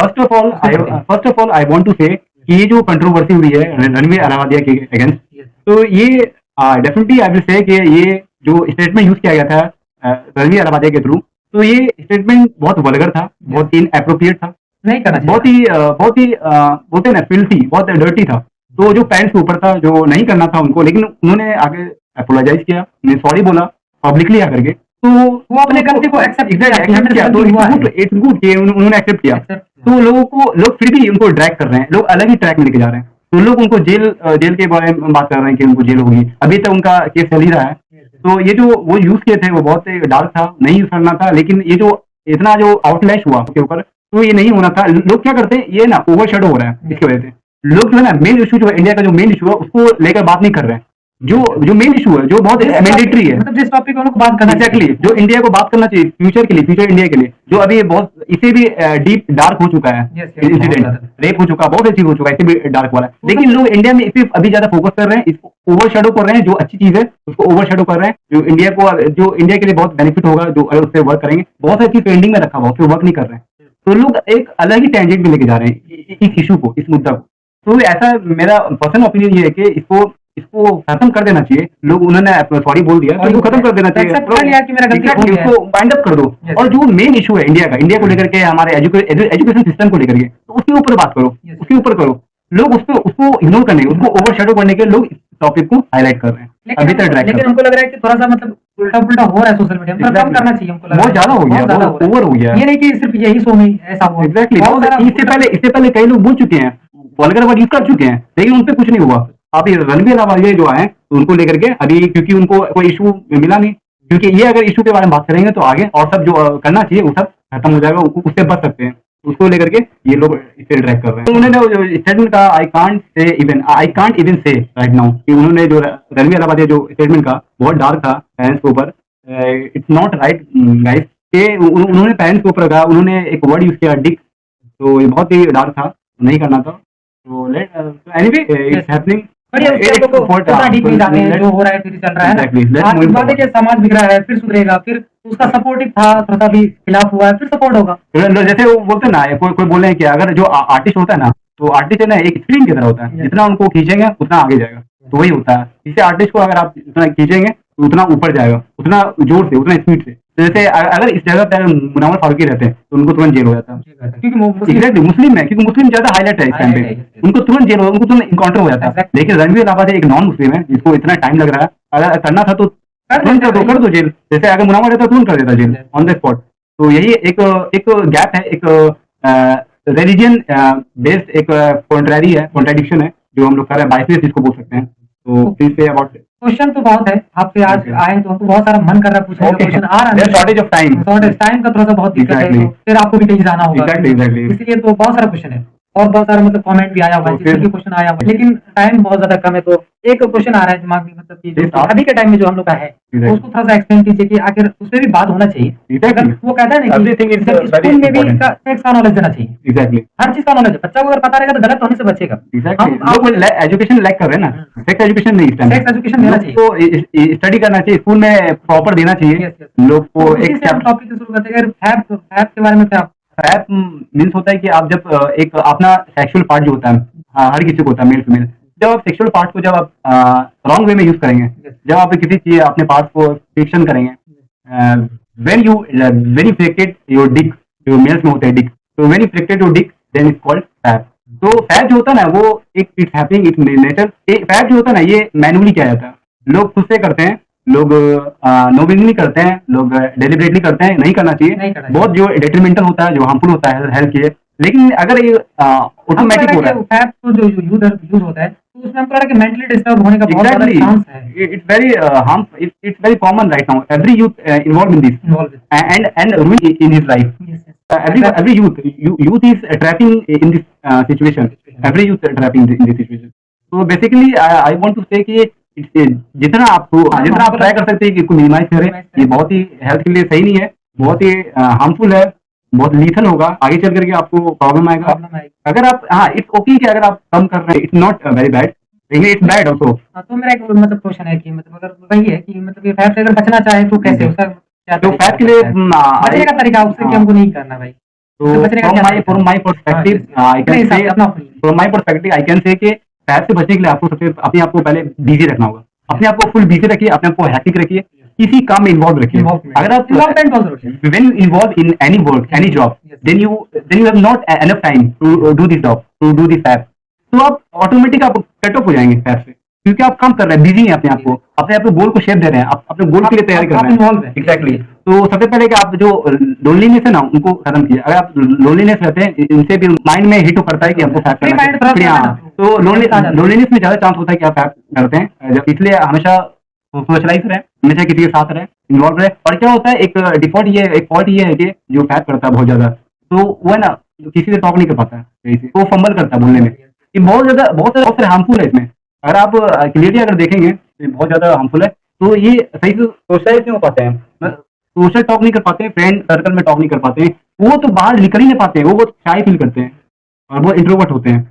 First of all I want to say कि ये जो कंट्रोवर्सी हुई है रणवीर इलाहाबादी के अगेंस्ट, तो ये डेफिनेटली आई विल से कि ये जो स्टेटमेंट यूज किया गया था रणवीर अलाहाबादी के थ्रू, तो ये स्टेटमेंट बहुत वल्गर था, बहुत इनएप्रोप्रिएट था, नहीं करना चाहिए। बहुत ही बोलते हैं ना फिल्थी, बहुत डर्टी था। तो जो पेरेंट्स के ऊपर था, जो नहीं करना था उनको, लेकिन उन्होंने आगे अपोलोजाइज किया, उन्हें सॉरी बोला पब्लिकली आकर के, तो वो अपने गलती को एक्सेप्ट एक्सेप्ट किया, तो इट्स गुड कि उन्होंने एक्सेप्ट किया। तो लोग फिर भी उनको ड्रैग कर रहे हैं, लोग अलग ही ट्रैक में लेके जा रहे हैं। तो लोग उनको जेल के बारे में बात कर रहे हैं कि उनको जेल होगी, अभी तक उनका केस चल ही रहा है। तो ये जो वो यूज किए थे वो बहुत डार्क था, नहीं यूज करना था, लेकिन ये जो इतना जो आउटलैश हुआ उसके ऊपर, तो ये नहीं होना था। लोग क्या करते हैं, ये ना ओवर शेडो हो रहा है इसकी वजह से। लोग जो है ना मेन इशू जो है, इंडिया का जो मेन इशू है उसको लेकर बात नहीं कर रहे हैं। जो मेन इशू है, जो बहुत मैंडेटरी है, मतलब जिस टॉपिक को बात करना एग्जैक्टली, जो इंडिया को बात करना चाहिए फ्यूचर के लिए, फ्यूचर इंडिया के लिए, जो अभी बहुत इसे भी डीप डार्क हो चुका है इंसिडेंट, रेप हो चुका, बहुत सी चीज हो चुका है, इसे भी डार्क वाला। लेकिन लोग इंडिया में इसे अभी ज्यादा फोकस कर रहे हैं, इसको ओवर शेडो कर रहे हैं, जो अच्छी चीज है उसको ओवर शेडो कर रहे हैं, जो इंडिया के लिए बहुत बेनिफिट होगा, जो अगर उससे वर्क करेंगे, बहुत सारी चीज पेंडिंग में रखा हुआ, उससे वर्क नहीं कर रहे हैं। तो लोग एक अलग ही टेंजेंट में लेके जा रहे हैं इस इशू को, इस मुद्दा को। तो ऐसा मेरा पर्सनल ओपिनियन ये है कि इसको खत्म कर देना चाहिए। लोग उन्होंने सॉरी बोल दिया, तो इसको खत्म कर देना चाहिए, उसको वाइंड अप कर दो। और जो मेन इशू है इंडिया को लेकर के, हमारे एजुकेशन सिस्टम को लेकर के, तो उसके ऊपर बात करो, उसके ऊपर करो। लोग उसको इग्नोर करने, उसको ओवर शेडो करने के लोग इस टॉपिक को हाईलाइट कर रहे हैं अभी तक। लेकिन उनको लग रहा है कि थोड़ा सा मतलब उल्टा पुल्टा हो रहा है सोशल मीडिया में, कम करना चाहिए उनको। बहुत ज्यादा हो गया, बहुत ओवर हो गया। ये नहीं कि सिर्फ यही शो में ऐसा हुआ। एग्जैक्टली, इससे पहले कई लोग बोल चुके हैं, वल्गर वर्ड यूज कर चुके हैं, लेकिन उन पे कुछ नहीं हुआ। आप ये रणवीर अलाहाबादी जो आए, तो उनको लेकर के अभी, क्योंकि उनको कोई इशू मिला नहीं, क्योंकि ये अगर इशू के बारे में बात करेंगे तो आगे और सब जो करना चाहिए वो सब खत्म हो जाएगा, उससे बच सकते हैं। उसको लेकर के ये लोग इसे ड्रैग कर रहे हैं। तो उन्होंने स्टेटमेंट का आई कांट इवन से राइट नाउ कि उन्होंने जो रणवीर अलाहाबादी जो स्टेटमेंट का बहुत डार्क था पेरेंट्स के ऊपर, इट्स नॉट राइट गाइस, कि उन्होंने पेरेंट्स के ऊपर रखा, उन्होंने एक वर्ड यूज किया डिक, तो ये बहुत ही डार्क था, नहीं करना था। तो एनीवे इट्स हैपनिंग, जो हो रहा है फिर चल रहा है। बात है कि समाज बिगड़ा है, फिर सुधरेगा, फिर उसका सपोर्टिव था, थोड़ा भी खिलाफ हुआ है, फिर सपोर्ट होगा। जैसे वो बोलते हैं ना, कोई बोल रहे हैं कि अगर जो आर्टिस्ट होता है ना, तो आर्टिस्ट है ना एक स्प्रिंग की तरह होता है, जितना उनको खींचेंगे उतना आगे जाएगा। तो वही होता है, इसे आर्टिस्ट को अगर आप जितना खींचेंगे तो उतना ऊपर जाएगा, उतना जोर से, उतना स्पीड से। तो जैसे अगर इस जगह पर मुनव्वर फारूकी रहते हैं तो उनको तुरंत जेल हो जाता है, क्योंकि मुस्लिम है, क्योंकि मुस्लिम ज्यादा हाईलाइट है इस टाइम पे, उनको तुरंत जेल, उनको तुरंत इनकाउंटर हो जाता है। लेकिन रणवीर अलाहाबादी एक नॉन मुस्लिम है, जिसको इतना टाइम लग रहा है, अगर करना था तो तुरंत कर दो जेल। जैसे अगर मुनव्वर रहता तुरंत कर देता जेल ऑन द स्पॉट। तो यही एक गैप है, एक रिलीजन बेस्ड एक कॉन्ट्राडिक्शन है जो हम लोग कर रहे हैं, बाइसनेस इसको बोल सकते हैं। तो प्लीज से अबाउट क्वेश्चन तो बहुत है, आपसे आज आए तो हमको बहुत सारा मन कर रहा है पूछने का, क्वेश्चन आ रहा है, शॉर्टेज ऑफ टाइम का थोड़ा सा बहुत दिक्कत है, तो फिर आपको भी कहीं जाना होगा, इसलिए तो बहुत सारा क्वेश्चन है और बहुत सारा मतलब कमेंट भी आया हुआ है, जिसके क्वेश्चन आया हुआ है, लेकिन टाइम बहुत ज्यादा कम है। तो एक क्वेश्चन आ रहा है दिमाग में, मतलब कि जो अभी के टाइम में जो हम लोग का है, उसको थोड़ा सा एक्सप्लेन कीजिए कि आखिर उसमें भी बात होना चाहिए। अगर वो कहता है ना कि स्कूल में भी सेक्स का नॉलेज देना चाहिए, एग्जैक्टली हर चीज का नॉलेज है, बच्चा को अगर पता रहेगा तो गलत होने से बचेगा। एजुकेशन लैक कर रहे हैं ना, सेक्स एजुकेशन नहीं, सेक्स एजुकेशन देना चाहिए, तो स्टडी करना चाहिए, स्कूल में प्रॉपर देना चाहिए लोग को। एक टॉपिक शुरू करते हैं, फैप के बारे में क्या? फैप मीन्स होता है कि आप जब एक अपना सेक्सुअल पार्ट जो होता है, हर किसी को होता है, मेल फीमेल, जब आप सेक्सुअल पार्ट को जब आप रॉन्ग वे में यूज करेंगे, जब आप किसी चीज अपने पार्ट को फ्रिक्शन करेंगे, when you fricted your dick, जो मेल्स में होता है डिक, तो when you fricted your dick then it's called fap. तो फैप जो होता है ना, वो एक it's happening it's nature. Fap जो होता है ना, ये मैनुअली किया जाता है, लोग खुद से करते हैं, लोग नोविंगली करते हैं, लोग डेलिबरेटली करते हैं, नहीं करना चाहिए। बहुत जो डेट्रीमेंटल होता है, जो हार्मफुल होता है हेल्थ के लिए। लेकिन अगर ये ऑटोमेटिक हो रहा है, फैप तो जो यूज होता है, तो उसमें हमको लगा कि मेंटली डिस्टर्ब होने का बहुत ज्यादा चांस है। It's very harmful, it's very common right now, every youth involve in this and ruing in his life. every youth is trapping in this situation, every youth trapping in this situation. So basically I want to say कि जितना आप try कर सकते हैं कि इसको minimise करें, ये बहुत ही हेल्थ के लिए सही नहीं है, बहुत ही हार्मफुल है, बहुत लीथल होगा, आगे चल करके आपको प्रॉब्लम आएगा। अगर आप इट्स ओके कि अगर आप कम कर रहे हैं, इट्स नॉट वेरी बैड, लेकिन इट्स बैड ऑल्सो। तो मेरा एक मतलब क्वेश्चन है कि मतलब अगर वही है कि मतलब ये फैट से अगर बचना चाहे तो कैसे, उसका तो फैट के लिए बचने का तरीका उससे कि हमको नहीं करना भाई। तो from my perspective I can say कि फैट से बचने के लिए आपको सबसे अपने आप को पहले बिजी रखना होगा, अपने आप को फुल बिजी रखिए, अपने आप को हैक्टिक रखिए, किसी काम में इन्वॉल्व रखिए। अगर आप इन्वॉल्वमेंट बहुत जरूरी है। when you involve in any work, any job, Yes. then you have not enough time to do this job, to do this app. तो आप ऑटोमेटिक आप कट ऑफ हो जाएंगे ऐप से, क्योंकि आप काम कर रहे हैं, बिजी हैं अपने आप को, अपने गोल को शेप दे रहे हैं, आप अपने गोल के लिए तैयारी कर आप रहे हैं। involved हैं। एग्जैक्टली। तो सबसे पहले कि आप जो लोनलीनेस है ना, उनको खत्म कीजिए। अगर आप लोनलीनेस रहते हैं, इनसे भी माइंड में हिट करता है कि हमको फैप Free करना mind चाहिए। थोड़ा सा हाँ, ना, तो आ जाता है। लोनलीनेस में ज्यादा चांस होता है कि आप फैप करते हैं, इसलिए हमेशा सोशलाइज रहे, हमेशा किसी के साथ रहे, इन्वॉल्व रहे। और क्या होता है, एक डिफॉल्ट ये एक फॉल्ट ये है कि जो फैप करता है बहुत ज्यादा, तो वो है ना, किसी से टॉक नहीं कर पाता है, वो फंबल करता है बोलने में। ये बहुत सारे हार्मफुल है इसमें। अगर आप क्लियरली अगर देखेंगे तो ये बहुत ज्यादा हार्मफुल है। तो ये सही से सोशलाइज नहीं हो पाते हैं, सोशल टॉक नहीं कर पाते हैं, फ्रेंड सर्कल में टॉक नहीं कर पाते हैं, वो तो बाहर निकल ही नहीं पाते हैं, वो बहुत शाय फील करते हैं और बहुत इंट्रोवर्ट होते हैं।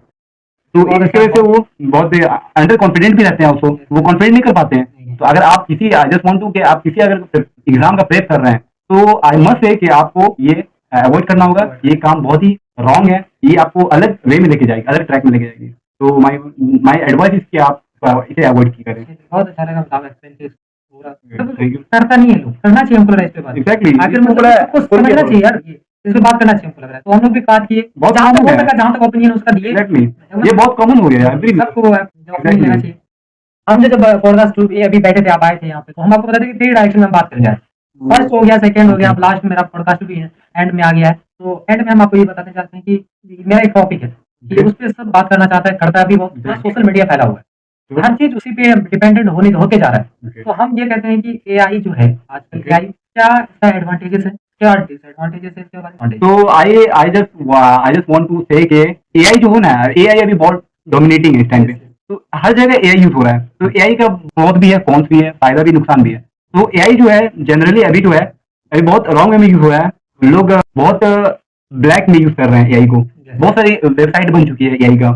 तो इसकी वजह से वो बहुत अंडर कॉन्फिडेंट भी रहते हैं, उसको वो कॉन्फिडेंट नहीं कर पाते हैं। तो अगर आप किसी आई जस्ट वांट टू कि आप किसी अगर एग्जाम का प्रेप कर रहे हैं, तो आई मस्ट से कि आपको ये अवॉइड करना होगा। ये काम बहुत ही रॉन्ग है, ये आपको अलग वे में लेके जाएगी, अलग ट्रैक में लेके जाएगी। तो माई एडवाइस इज कि आप इसे अवॉइड की करें। बहुत अच्छा लगा बताओ एक्सपीरियंस पूरा। Thank you. करता नहीं है लोग, करना चाहिए हमको लग रहा है इस पे बात। Exactly. आखिर इसको मतलब बड़ा- सबको समझना चाहिए यार, इस पे बात करना चाहिए हमको लग रहा है। तो हम लोग भी बात किए, बहुत जहाँ तक common हो है। सका, जहाँ तक ओपिनियन उसका दिए। एग्जैक्टली, ये बहुत कॉमन हो गया है every- सबको ओपिनियन लेना Exactly. चाहिए। हम जब पॉडकास्ट अभी बैठे थे, आप आए थे यहाँ पे, तो हम आपको बता दें कि 3 डायरेक्शन में हम बात कर जाए। फर्स्ट हो गया, सेकंड हो गया, अब लास्ट मेरा पॉडकास्ट भी एंड में आ गया है। तो एंड में हम आपको ये बताना चाहते हैं कि मेरा एक टॉपिक है कि उस पे सब बात करना चाहता है, करता है भी बहुत। सोशल मीडिया फैला हुआ है, हर चीज उसी पे डिपेंडेंट होके जा रहा है। Okay. तो हम ये कहते हैं कि एआई जो है आजकल, Okay. एआई क्या इसका एडवांटेजेस है, क्या डिसएडवांटेजेस है, इसके बारे में। तो आई जस्ट वांट टू से कि एआई जो है ना, एआई अभी बहुत डोमिनेटिंग है इस टाइम पे। तो हर जगह एआई यूज हो रहा है। तो एआई का बहुत भी है, कॉन्स भी है, फायदा भी नुकसान भी है। तो एआई जो है जनरली अभी जो है, अभी बहुत रॉन्ग वे में यूज हो रहा है। लोग बहुत ब्लैक में यूज कर रहे हैं एआई को। बहुत सारी वेबसाइट बन चुकी है एआई का।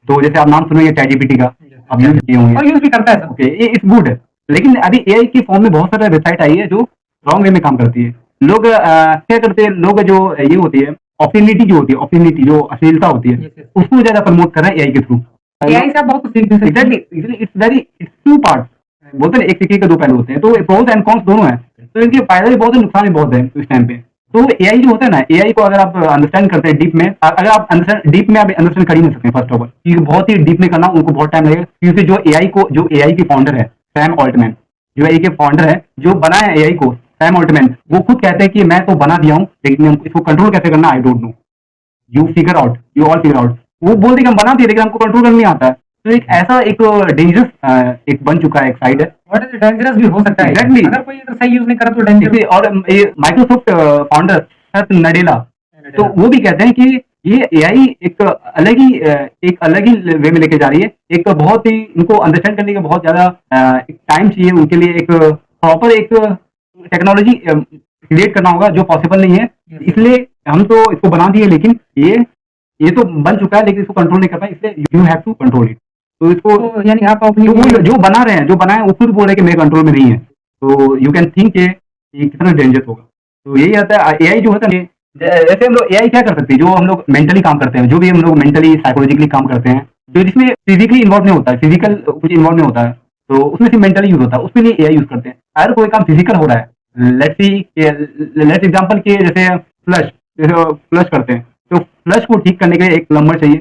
तो जैसे आप नाम सुनेंगे चैटजीपीटी का, आप यूज किए होंगे। और यूज भी करता है सब। ओके, ये इट्स गुड है। लेकिन अभी एआई की फॉर्म में बहुत सारे वेबसाइट आई है जो रॉन्ग वे में काम करती है। लोग क्या करते हैं, लोग जो ये होती है ऑप्शनिटी, जो होती है ऑप्शनिटी, जो अश्लीलता होती है, Yes, yes. उसको ज्यादा प्रमोट कर रहे हैं एआई के थ्रू। एआई से आप बहुत कुछ सीख भी सकते हैं। Exactly, it's two part. बोलते हैं ना, एक सिक्के के दो पहलू होते हैं। तो प्रोज एंड कॉन्स दोनों हैं। तो इनके फायदे भी बहुत है, नुकसान भी बहुत है इस टाइम पे। तो एआई जो होता है ना, एआई को अगर आप अंडरस्टैंड करते हैं डीप में, अगर आप डीप में आप अंडरस्टैंड कर ही नहीं सकते फर्स्ट ऑफ ऑल, क्योंकि बहुत ही डीप में करना उनको बहुत टाइम लगेगा। क्योंकि जो एआई की फाउंडर है सैम ऑल्टमैन, जो एआई के फाउंडर है, जो बनाया एआई को, सैम ऑल्टमैन, वो खुद कहते हैं कि मैं तो बना दिया हूँ, लेकिन इसको कंट्रोल कैसे करना I don't know. You all figure out. वो बोलते कि हम बना दिए, लेकिन हमको कंट्रोल करना नहीं आता है। तो एक ऐसा एक डेंजरस एक बन चुका है एक साइड है। व्हाट इज डेंजरस भी हो सकता है। Exactly. अगर कोई अगर सही यूज नहीं करा तो डेंजरस। जैसे और ये माइक्रोसॉफ्ट फाउंडर नडेला, तो वो भी कहते हैं कि ये एआई एक अलग ही वे में लेके जा रही है। एक बहुत ही इनको अंडरस्टैंड करने का बहुत ज्यादा टाइम चाहिए उनके लिए। एक प्रॉपर एक टेक्नोलॉजी क्रिएट करना होगा जो पॉसिबल नहीं है। इसलिए हम तो इसको बना दिए, लेकिन ये तो बन चुका है, लेकिन इसको कंट्रोल नहीं कर पाए, इसलिए you have to control it. तो इसको तो यानी आप अपनी तो वो जो बना रहे हैं, जो बनाए, वो खुद बोल रहे हैं कि मेरे कंट्रोल में नहीं है। तो यू कैन थिंक ये कितना डेंजरस होगा। तो यही आता है एआई जो होता है। ऐसे हम लोग एआई क्या कर सकते हैं, जो हम लोग मेंटली काम करते हैं, जो भी हम लोग मेंटली साइकोलॉजिकली काम करते हैं, जो जिसमें फिजिकली इन्वॉल्व नहीं होता है, फिजिकल कुछ इन्वॉल्व नहीं होता है, तो उसमें सिर्फ मेंटली यूज होता है, उसके लिए एआई यूज करते हैं। अगर कोई काम फिजिकल हो रहा है, लेट्स एग्जांपल के जैसे फ्लश करते हैं, तो फ्लश को ठीक करने के लिए एक प्लम्बर चाहिए।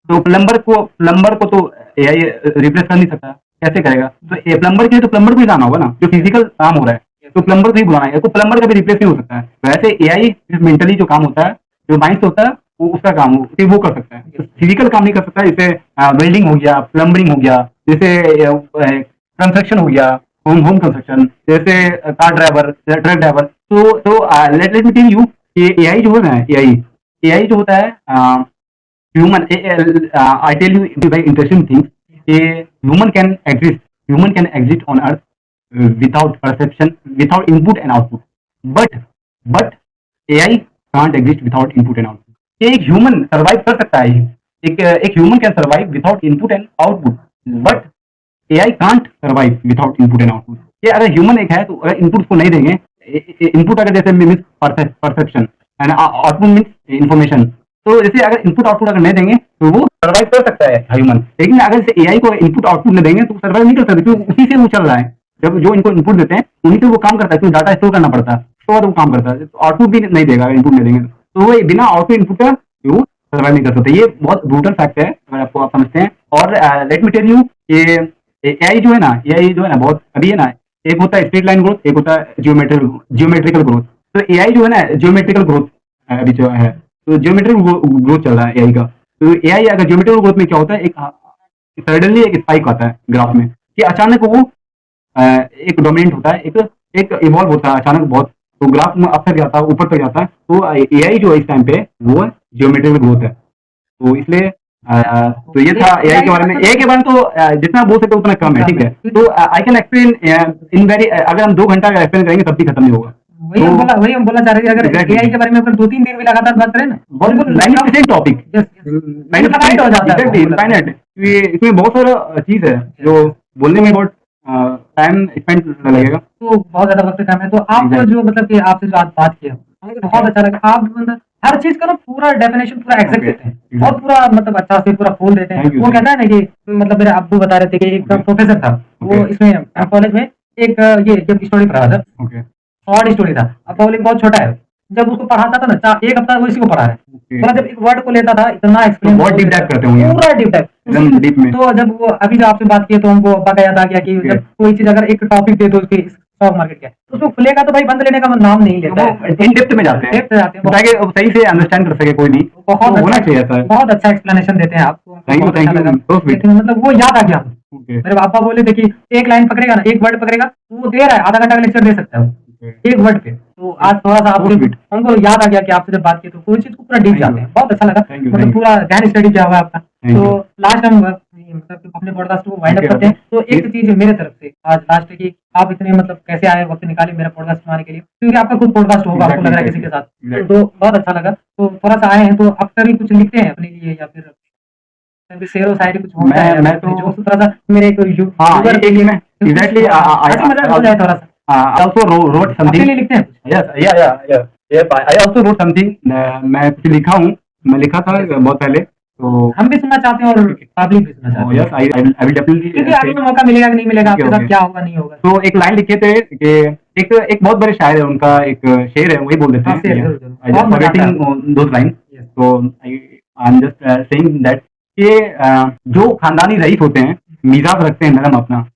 तो प्लम्बर को तो एआई रिप्लेस कर नहीं सकता, कैसे करेगा? तो प्लम्बर के लिए तो प्लम्बर को ही लाना होगा ना, जो फिजिकल काम हो रहा है, तो प्लम्बर को ही बुलाना है। तो प्लम्बर का भी रिप्लेस नहीं हो सकता है। वैसे एआई मेंटली जो काम होता है, जो माइंड से होता है, वो उसका काम वो कर सकता है, फिजिकल काम नहीं कर सकता। जैसे वेल्डिंग हो गया, प्लम्बरिंग हो गया, जैसे कंस्ट्रक्शन हो गया, होम कंस्ट्रक्शन, जैसे कार ड्राइवर, ट्रक ड्राइवर। तो लेट मी टेल यू कि एआई जो है ना, एआई जो होता है human, I tell you very interesting thing. Human can exist on earth without perception, without input and output, but AI can't exist without input and output. ये एक human survive कर सकता है, एक human can survive without input and output, but AI can't survive without input and output. ये अगर human एक है, तो अगर इनपुट को नहीं देंगे, इनपुट अगर जैसे means perception and output means information, तो जैसे अगर इनपुट आउटपुट अगर नहीं देंगे तो वो सर्वाइव कर सकता है ह्यूमन, लेकिन अगर जैसे एआई को इनपुट आउटपुट नहीं देंगे तो सर्वाइव नहीं कर सकते, क्योंकि उसी से वो चल रहा है। जब जो इनको इनपुट देते हैं उन्हीं पे वो काम करता है, क्योंकि डाटा स्टोर करना पड़ता है, उसके बाद वो काम करता है। तो आउटपुट भी नहीं देगा अगर इनपुट नहीं देंगे तो वो बिना आउटपुट इनपुट का वो सर्वाइव नहीं कर सकते। ये बहुत ब्रूटल फैक्ट है अगर आपको आप समझते हैं। और लेट मी टेल यू, ये एआई जो है ना, एआई जो है ना बहुत अभी है ना, एक होता है स्ट्रेट लाइन ग्रोथ, एक होता है जियोमेट्रिकल ग्रोथ। तो एआई जो है ना जियोमेट्रिकल ग्रोथ अभी जो है, तो जियोमेट्रिकल ग्रोथ चल रहा है एआई का। तो एआई अगर जियोमेट्रिकल ग्रोथ में क्या होता है, एक सडनली एक स्पाइक आता है ग्राफ में कि अचानक वो एक डोमिनेंट होता है, एक इवॉल्व होता है अचानक बहुत, तो ग्राफ में अप तक जाता है, ऊपर तक जाता है। तो एआई जो है इस टाइम पे वो जियोमेट्रिकल ग्रोथ है। तो इसलिए तो ये था एआई के बारे में। एआई के बारे में तो जितना बोल सकते उतना कम है, ठीक है। तो I can explain in very, अगर हम 2 घंटा का एक्सप्लेन करेंगे तब भी खत्म नहीं होगा। वही हम बोलना चाह रहे थे, अगर एआई के बारे में अगर 2-3 दिन भी लगातार बात करें ना, बहुत टॉपिक Infinite हो जाता है। इनफाइनाइट, इसमें बहुत सारा चीज है जो बोलने में बहुत टाइम स्पेंड लगेगा। तो बहुत ज्यादा वक्त कम है। तो आपको जो मतलब कि आपसे जो आज बात किया मुझे बहुत अच्छा लगा। आप मतलब हर चीज का ना पूरा डेफिनेशन पूरा एग्जैक्ट देते हैं और पूरा मतलब अच्छा से पूरा खोल देते हैं। वो कहता है ना कि मतलब मेरे अब्बू बता रहे थे कि एक प्रोफेसर था, वो इसमें कॉलेज में एक ये जब स्टोरी पढ़ा था, शॉर्ट स्टोरी था। अब पब्लिक बहुत छोटा है, जब उसको पढ़ाता था ना 1 हफ्ता वो इसी को पढ़ा है। मतलब जब एक वर्ड को लेता था इतना एक्सप्लेन, बहुत डीप डाइव करते होंगे, पूरा डीप डाइव डीप में। तो जब वो अभी जो आपसे बात की तो हमको अब्बा का याद आ गया कि जब कोई चीज अगर एक टॉपिक दे दो उसके स्टॉक मार्केट का, तो उसको खुलेगा तो भाई बंद लेने का नाम नहीं लेता है, इन डेप्थ में जाते हैं ताकि सही से अंडरस्टैंड कर सके कोई भी। बहुत होना चाहिए ऐसा। बहुत अच्छा एक्सप्लेनेशन देते हैं आपको। Thank you. लेकिन मतलब वो याद आ गया। मेरे पापा बोले थे कि एक लाइन पकड़ेगा ना, एक वर्ड पकड़ेगा, वो दे रहा है आधा घंटा का लेक्चर दे सकता है एक वर्ड पे। तो आज थोड़ा सा आपसे हमको याद आ गया कि आपसे जब बात की तो कोई चीज को पूरा डीप जाते हैं। बहुत अच्छा लगा, मतलब पूरा गहन स्टडी किया हुआ है आपका। तो लास्ट हम मतलब अपने पॉडकास्ट को वाइंड अप करते हैं। तो एक चीज मेरे तरफ से आज लास्ट है कि आप इतने मतलब कैसे आए, वक्त निकाले मेरा पॉडकास्ट सुनाने के लिए, क्योंकि आपका खुद पॉडकास्ट होगा, आपको लग रहा है किसी के साथ, तो बहुत अच्छा लगा। तो थोड़ा सा आए हैं तो अक्सर ही कुछ लिखते हैं अपने लिए या फिर शेर और शायरी कुछ होता है? मैं तो जो थोड़ा सा मेरे एक एग्जैक्टली मजा हो जाए थोड़ा सा। I also wrote something. अपने लिए लिखते हैं कुछ? Yes. I also wrote something. मैं कुछ लिखा हूँ, मैं लिखा था बहुत पहले, तो हम भी सुनना चाहते हैं और पब्लिक भी सुनना चाहते हैं। Yes, I will definitely. क्योंकि आगे में मौका मिलेगा कि नहीं मिलेगा, आपके साथ क्या होगा नहीं होगा। तो एक लाइन लिखे थे कि एक बहुत बड़े शायर है, उनका एक शेर है, वही बोल देते हैं। I just forgetting those lines. So I'm just saying that कि जो खानदानी रईस होते हैं मिजाज रखते हैं नरम अपना।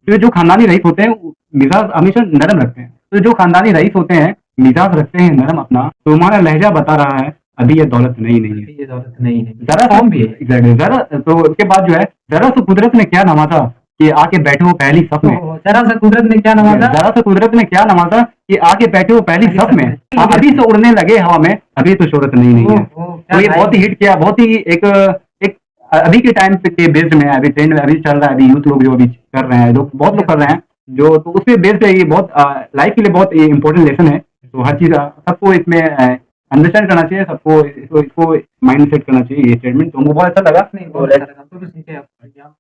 तो जो खानदानी रईस होते हैं मिजाज हमेशा नरम रखते हैं। तो जो खानदानी रईस होते हैं मिजाज रखते हैं नरम अपना, तुम्हारा लहजा बता रहा है अभी ये दौलत नहीं है। ये दौलत नहीं है जरा सा भी जरा, तो उसके बाद जो है जरा सा कुदरत ने क्या नवाजा कि आके बैठे हो पहली सफ में। जरा सा कुदरत ने क्या नवाजा, जरा सा कुदरत ने क्या नवाजा कि आके बैठे हो पहली सफ में, अभी से उड़ने लगे हवा में, अभी तो शोहरत नहीं है। तो ये बहुत ही हिट किया, बहुत ही एक अभी के टाइम के बेस्ड में, अभी ट्रेंड में अभी चल रहा है, अभी यूथ लोग जो अभी कर रहे हैं, बहुत लोग कर रहे हैं जो, तो उसपे बेस्ड है। ये बहुत लाइफ के लिए बहुत इंपॉर्टेंट लेसन है। तो हर चीज सबको इसमें अंडरस्टैंड करना चाहिए, सबको इसको माइंड सेट करना चाहिए। ये स्टेटमेंट तो हमको बहुत अच्छा लगा। नहीं, बहुत अच्छा लगा,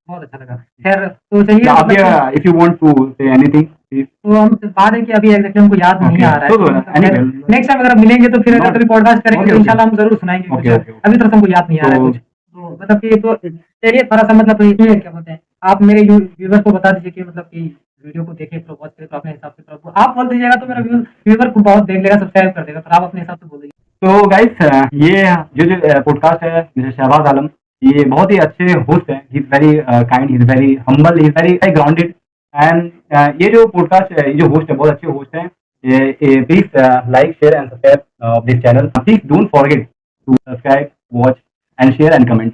बहुत अच्छा लगा। खैर तो चलिए, if you want to say anything तो हम बात है कि अभी एग्जैक्टली हमको याद नहीं आ रहा है। नेक्स्ट टाइम अगर मिलेंगे तो फिर अगर कभी पॉडकास्ट करेंगे तो इंशाल्लाह हम जरूर सुनाएंगे। अभी तो हमको याद नहीं आ रहा है कुछ, तो मतलब कि तो चलिए थोड़ा सा मतलब क्या बोलते हैं, आप मेरे व्यूअर्स को बता दीजिए कि मतलब कि वीडियो को देखे तो वॉच करे तो अपने हिसाब से, तो आप बोल दीजिएगा तो मेरा व्यूअर को बहुत देख लेगा, सब्सक्राइब कर देगा, तो आप अपने हिसाब से बोल दीजिए। तो गाइस, ये जो पॉडकास्ट है मिस्टर शहबाज आलम, ये बहुत ही अच्छे होस्ट हैं। He is very kind, he is very humble, he is very grounded. And ये जो पॉडकास्ट है, ये जो होस्ट है, बहुत अच्छे होस्ट हैं। Please like share and subscribe this channel. Please don't forget to subscribe, watch and share and comment.